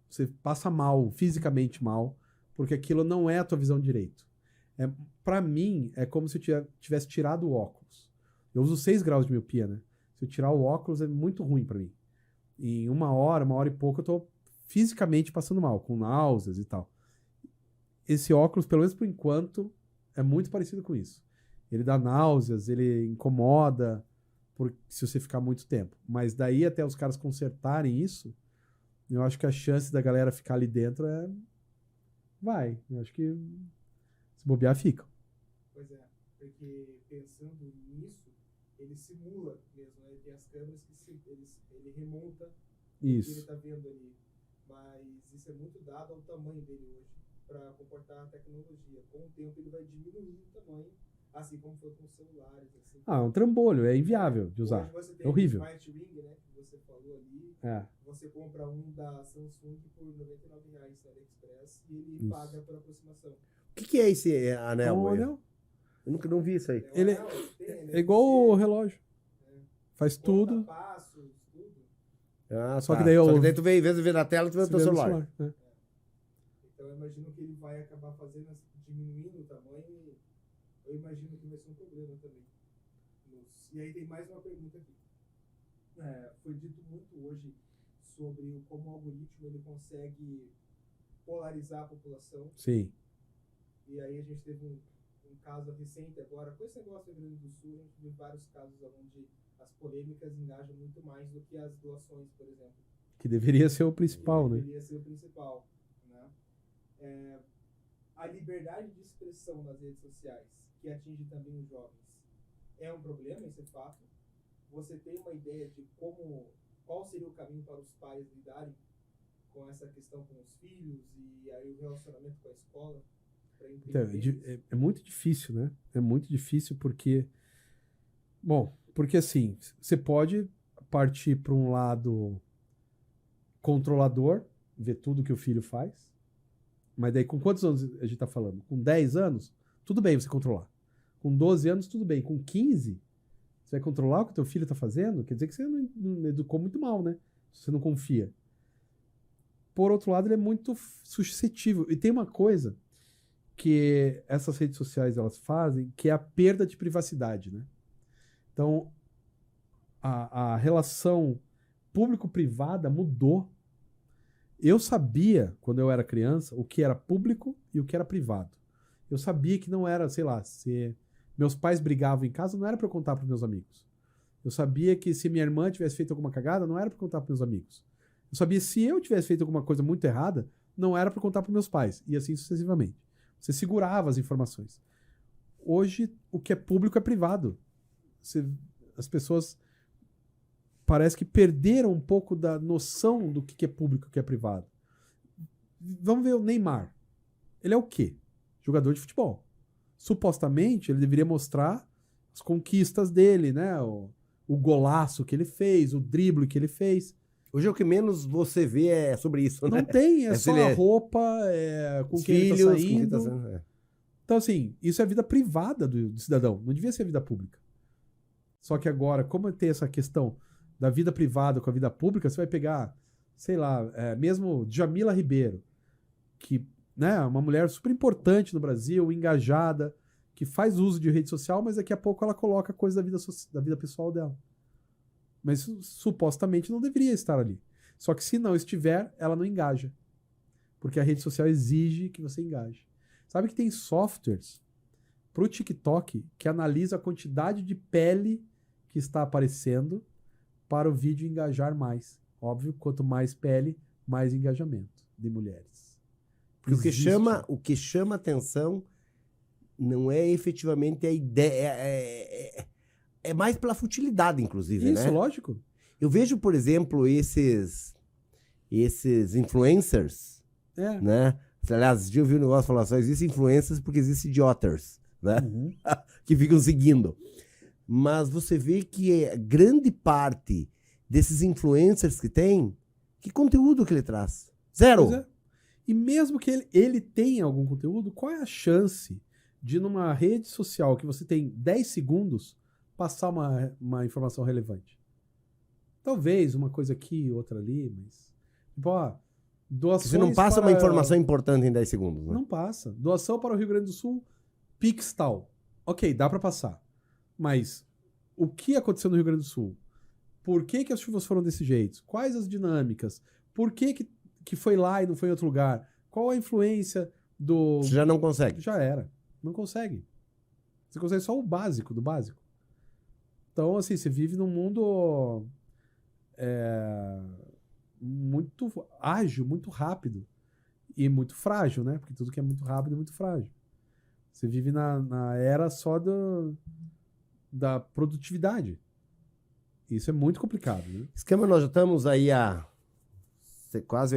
Você passa mal, fisicamente mal, porque aquilo não é a tua visão direito. Pra mim, é como se eu tivesse tirado o óculos. Eu uso 6 graus de miopia, né? Se eu tirar o óculos, é muito ruim pra mim. Em 1 hora e pouco, eu tô fisicamente passando mal, com náuseas e tal. Esse óculos, pelo menos por enquanto, é muito parecido com isso. Ele dá náuseas, ele incomoda se você ficar muito tempo. Mas daí até os caras consertarem isso, eu acho que a chance da galera ficar ali dentro vai. Eu acho que se bobear, fica. Pois é, porque pensando nisso, ele simula mesmo, né? Tem as câmeras que ele remonta o que ele está vendo ali. Mas isso é muito dado ao tamanho dele hoje, para comportar a tecnologia. Com o tempo ele vai diminuir o tamanho, assim como foi com os celulares. Assim. É um trambolho, é inviável de usar. Hoje você tem é horrível. O Smart Ring, né, que você falou ali. Você compra um da Samsung por R$99 na AliExpress e ele paga por aproximação. O que é esse anel? Um anel? Eu nunca não vi isso aí. Ele é igual o relógio. Faz tudo. Passos, tudo. Só que daí tu vê, em vez de ver na tela, tu vê no teu celular. Então eu imagino que ele vai acabar diminuindo o tamanho e eu imagino que vai ser um problema também. E aí tem mais uma pergunta aqui. Foi dito muito hoje sobre como o algoritmo ele consegue polarizar a população. Sim. E aí a gente teve um caso recente agora, com esse negócio do Rio Grande do Sul, a gente viu vários casos onde as polêmicas engajam muito mais do que as doações, por exemplo. Que deveria ser o principal, né? Deveria ser o principal, né? A liberdade de expressão nas redes sociais, que atinge também os jovens, é um problema, esse fato? Você tem uma ideia de qual seria o caminho para os pais lidarem com essa questão com os filhos e aí o relacionamento com a escola? Então, é muito difícil, né? É muito difícil porque... Bom, porque assim, você pode partir para um lado controlador, ver tudo que o filho faz, mas daí com quantos anos a gente tá falando? Com 10 anos, tudo bem você controlar. Com 12 anos, tudo bem. Com 15, você vai controlar o que o teu filho tá fazendo? Quer dizer que você não educou muito mal, né? Se você não confia. Por outro lado, ele é muito suscetível. E tem uma coisa que essas redes sociais elas fazem, que é a perda de privacidade, né? Então, a relação público-privada mudou. Eu sabia, quando eu era criança, o que era público e o que era privado. Eu sabia que não era, sei lá, se meus pais brigavam em casa, não era para eu contar para meus amigos. Eu sabia que se minha irmã tivesse feito alguma cagada, não era para contar para meus amigos. Eu sabia que se eu tivesse feito alguma coisa muito errada, não era para contar para meus pais. E assim sucessivamente. Você segurava as informações. Hoje, o que é público é privado. As pessoas parece que perderam um pouco da noção do que é público e o que é privado. Vamos ver o Neymar. Ele é o quê? Jogador de futebol. Supostamente, ele deveria mostrar as conquistas dele, né? O golaço que ele fez, o drible que ele fez. Hoje o que menos você vê é sobre isso, né? Não tem, é só a roupa, com quem ele tá saindo. Então, assim, isso é a vida privada do cidadão. Não devia ser a vida pública. Só que agora, como tem essa questão da vida privada com a vida pública, você vai pegar, sei lá, mesmo Djamila Ribeiro, que, né, é uma mulher super importante no Brasil, engajada, que faz uso de rede social, mas daqui a pouco ela coloca coisa da vida pessoal dela. Mas supostamente não deveria estar ali. Só que se não estiver, ela não engaja. Porque a rede social exige que você engaje. Sabe que tem softwares pro TikTok que analisa a quantidade de pele que está aparecendo para o vídeo engajar mais. Óbvio, quanto mais pele, mais engajamento de mulheres. Porque o que chama atenção não é efetivamente a ideia... É mais pela futilidade, inclusive, né? Isso, lógico. Eu vejo, por exemplo, esses influencers, né? Aliás, eu vi um negócio falando só existem influencers porque existem idiotas, né? Uhum. Que ficam seguindo. Mas você vê que grande parte desses influencers que tem, que conteúdo que ele traz? Zero! Pois é. E mesmo que ele tenha algum conteúdo, qual é a chance de numa rede social que você tem 10 segundos passar uma informação relevante? Talvez uma coisa aqui, outra ali, mas... Tipo, doações Você não passa para... uma informação importante em 10 segundos, né? Não passa. Doação para o Rio Grande do Sul, Pix tal. Ok, dá para passar. Mas o que aconteceu no Rio Grande do Sul? Por que as chuvas foram desse jeito? Quais as dinâmicas? Por que foi lá e não foi em outro lugar? Qual a influência do... Você já não consegue. Já era. Não consegue. Você consegue só o básico do básico. Então, assim, você vive num mundo muito ágil, muito rápido e muito frágil, né? Porque tudo que é muito rápido é muito frágil. Você vive na era só da produtividade. Isso é muito complicado, né? Escama, nós já estamos aí há quase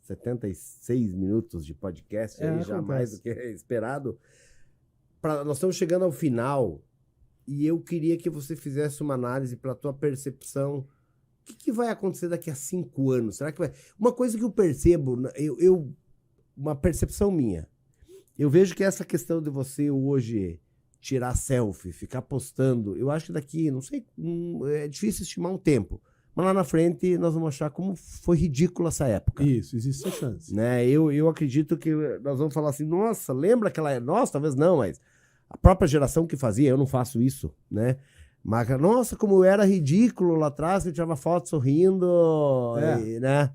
76 minutos de podcast, aí, já mais do que esperado. Nós estamos chegando ao final e eu queria que você fizesse uma análise para a tua percepção. O que vai acontecer daqui a 5 anos? Será que vai... Uma coisa que eu percebo, uma percepção minha, eu vejo que essa questão de você hoje tirar selfie, ficar postando, eu acho que daqui, não sei, é difícil estimar um tempo, mas lá na frente nós vamos achar como foi ridícula essa época. Isso, existe essa chance. Né? Eu acredito que nós vamos falar assim, nossa, lembra aquela... Nossa, talvez não, mas a própria geração que fazia, eu não faço isso, né? Mas, nossa, como era ridículo lá atrás, que eu tirava foto sorrindo, né?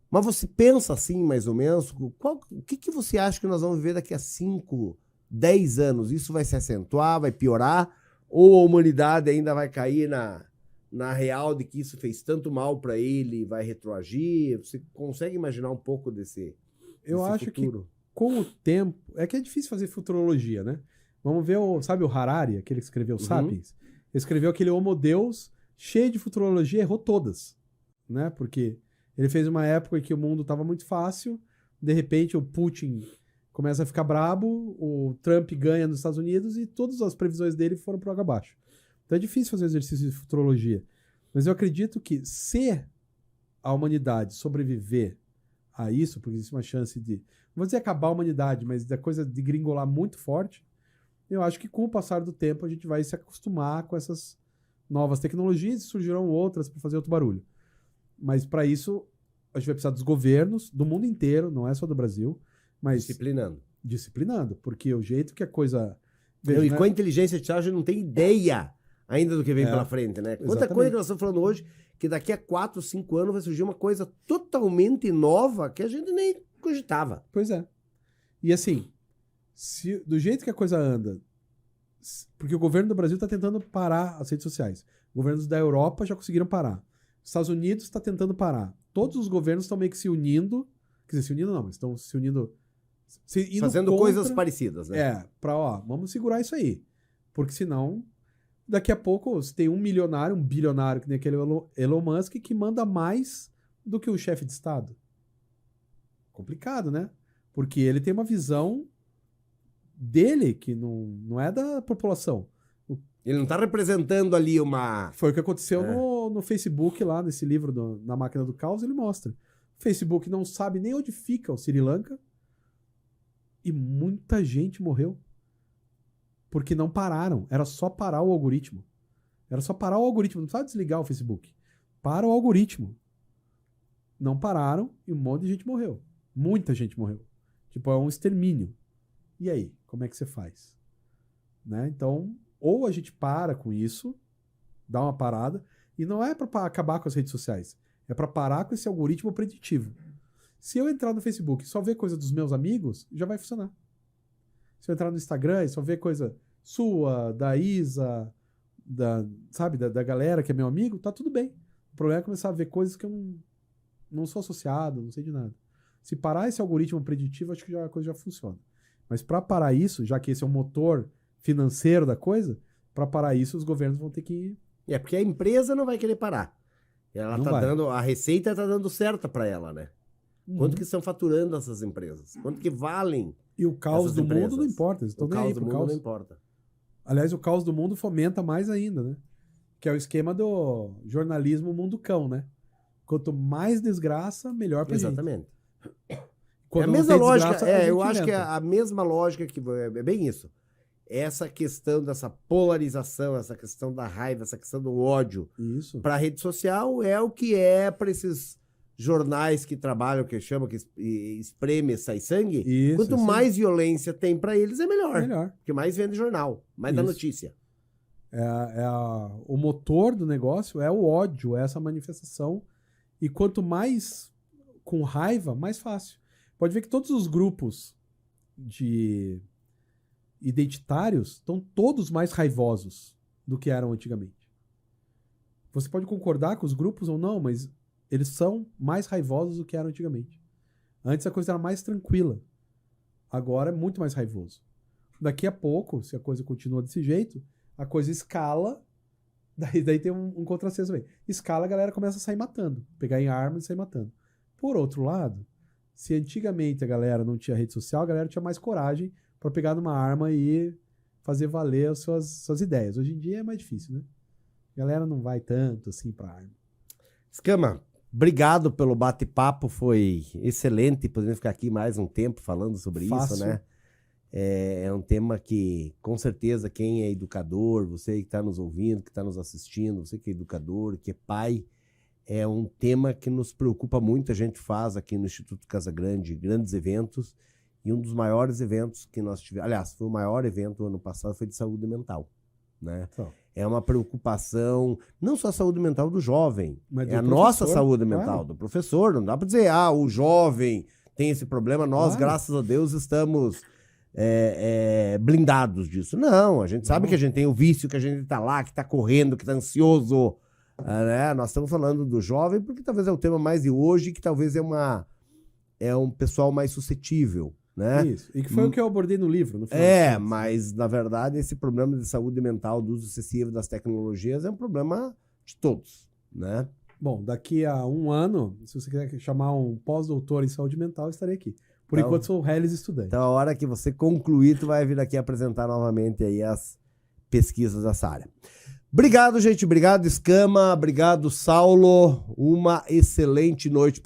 Mas você pensa assim, mais ou menos, o que você acha que nós vamos viver daqui a 5, 10 anos? Isso vai se acentuar, vai piorar? Ou a humanidade ainda vai cair na real de que isso fez tanto mal para ele, vai retroagir? Você consegue imaginar um pouco desse Eu acho futuro? Que com o tempo... É que é difícil fazer futurologia, né? Vamos ver, sabe o Harari, aquele que escreveu Sapiens? Ele escreveu aquele Homo Deus cheio de futurologia, errou todas, né? Porque ele fez uma época em que o mundo estava muito fácil, de repente o Putin começa a ficar brabo, o Trump ganha nos Estados Unidos e todas as previsões dele foram por água abaixo. Então é difícil fazer exercício de futurologia. Mas eu acredito que se a humanidade sobreviver a isso, porque existe uma chance de, não vou dizer acabar a humanidade, mas da coisa de gringolar muito forte, eu acho que com o passar do tempo a gente vai se acostumar com essas novas tecnologias e surgirão outras para fazer outro barulho. Mas para isso a gente vai precisar dos governos do mundo inteiro, não é só do Brasil, mas disciplinando, porque o jeito que a coisa... E com a inteligência artificial a gente não tem ideia ainda do que vem pela frente, né? Quanta coisa que nós estamos falando hoje, que daqui a 4, 5 anos vai surgir uma coisa totalmente nova que a gente nem cogitava. Pois é. E assim, do jeito que a coisa anda, porque o governo do Brasil está tentando parar as redes sociais. Governos da Europa já conseguiram parar. Os Estados Unidos está tentando parar. Todos os governos estão meio que se unindo. Quer dizer, se unindo não, mas estão se unindo... Fazendo coisas parecidas, né? Vamos segurar isso aí. Porque senão, daqui a pouco, você tem um bilionário, que nem aquele Elon Musk, que manda mais do que o chefe de Estado. Complicado, né? Porque ele tem uma visão dele que não é da população. Ele não está representando ali uma... Foi o que aconteceu no Facebook lá, nesse livro, Na Máquina do Caos, ele mostra. O Facebook não sabe nem onde fica o Sri Lanka e muita gente morreu. Porque não pararam. Era só parar o algoritmo. Era só parar o algoritmo. Não precisava desligar o Facebook. Para o algoritmo. Não pararam e um monte de gente morreu. Muita gente morreu. Tipo, é um extermínio. E aí? Como é que você faz? Né? Então, ou a gente para com isso, dá uma parada, e não é para acabar com as redes sociais. É para parar com esse algoritmo preditivo. Se eu entrar no Facebook e só ver coisa dos meus amigos, já vai funcionar. Se eu entrar no Instagram e só ver coisa sua, da Isa, da galera que é meu amigo, tá tudo bem. O problema é começar a ver coisas que eu não sou associado, não sei de nada. Se parar esse algoritmo preditivo, acho que a coisa já funciona. Mas para parar isso, já que esse é o motor financeiro da coisa, para parar isso, os governos vão ter que... porque a empresa não vai querer parar. Ela tá dando, a receita tá dando certa para ela, né? Quanto que estão faturando essas empresas? Quanto que valem? E o caos do mundo não importa. O caos do mundo não importa. Aliás, o caos do mundo fomenta mais ainda, né? Que é o esquema do jornalismo mundo cão, né? Quanto mais desgraça, melhor pra gente. Exatamente. Quando É a não mesma tem lógica, desgraça, a gente eu acho que é inventa. a mesma lógica que é bem isso. Essa questão dessa polarização, essa questão da raiva, essa questão do ódio Isso. para a rede social é o que é para esses jornais que trabalham, que chamam, que espreme, sai sangue. Isso, Quanto isso. mais violência tem para eles, é melhor. Melhor. Porque mais vende jornal, mais dá Isso. notícia. O motor do negócio é o ódio, é essa manifestação. E quanto mais com raiva, mais fácil. Pode ver que todos os grupos de identitários estão todos mais raivosos do que eram antigamente. Você pode concordar com os grupos ou não, mas eles são mais raivosos do que eram antigamente. Antes a coisa era mais tranquila. Agora é muito mais raivoso. Daqui a pouco, se a coisa continua desse jeito, a coisa escala, daí tem um contrassenso aí. Escala, a galera começa a sair matando. Pegar em arma e sair matando. Por outro lado, se antigamente a galera não tinha rede social, a galera tinha mais coragem para pegar numa arma e fazer valer as suas ideias. Hoje em dia é mais difícil, né? A galera não vai tanto assim pra arma. Escama, obrigado pelo bate-papo, foi excelente. Podemos ficar aqui mais um tempo falando sobre Fácil. isso, né? É um tema que, com certeza, quem é educador, você que está nos ouvindo, que está nos assistindo, você que é educador, que é pai, é um tema que nos preocupa muito. A gente faz aqui no Instituto Casa Grande grandes eventos, e um dos maiores eventos que nós tivemos, aliás, foi o maior evento ano passado, foi de saúde mental, né? Então, É uma preocupação, não só a saúde mental do jovem, mas é do a nossa professor, saúde claro. mental, do professor. Não dá para dizer, o jovem tem esse problema, nós, Claro. graças a Deus, estamos blindados disso. Não, a gente sabe que a gente tem o vício, que a gente tá lá, que tá correndo, que tá ansioso, né? Nós estamos falando do jovem porque talvez é o tema mais de hoje, que talvez é um pessoal mais suscetível, né? Isso. E que foi o que eu abordei no livro. No final das contas. Mas na verdade esse problema de saúde mental, do uso excessivo das tecnologias é um problema de todos, né? Bom, daqui a um ano, se você quiser chamar um pós-doutor em saúde mental, eu estarei aqui. Por Então- enquanto sou o Reles estudante. Então a hora que você concluir, tu vai vir aqui apresentar novamente aí as pesquisas dessa área. Obrigado, gente. Obrigado, Escama. Obrigado, Saulo. Uma excelente noite para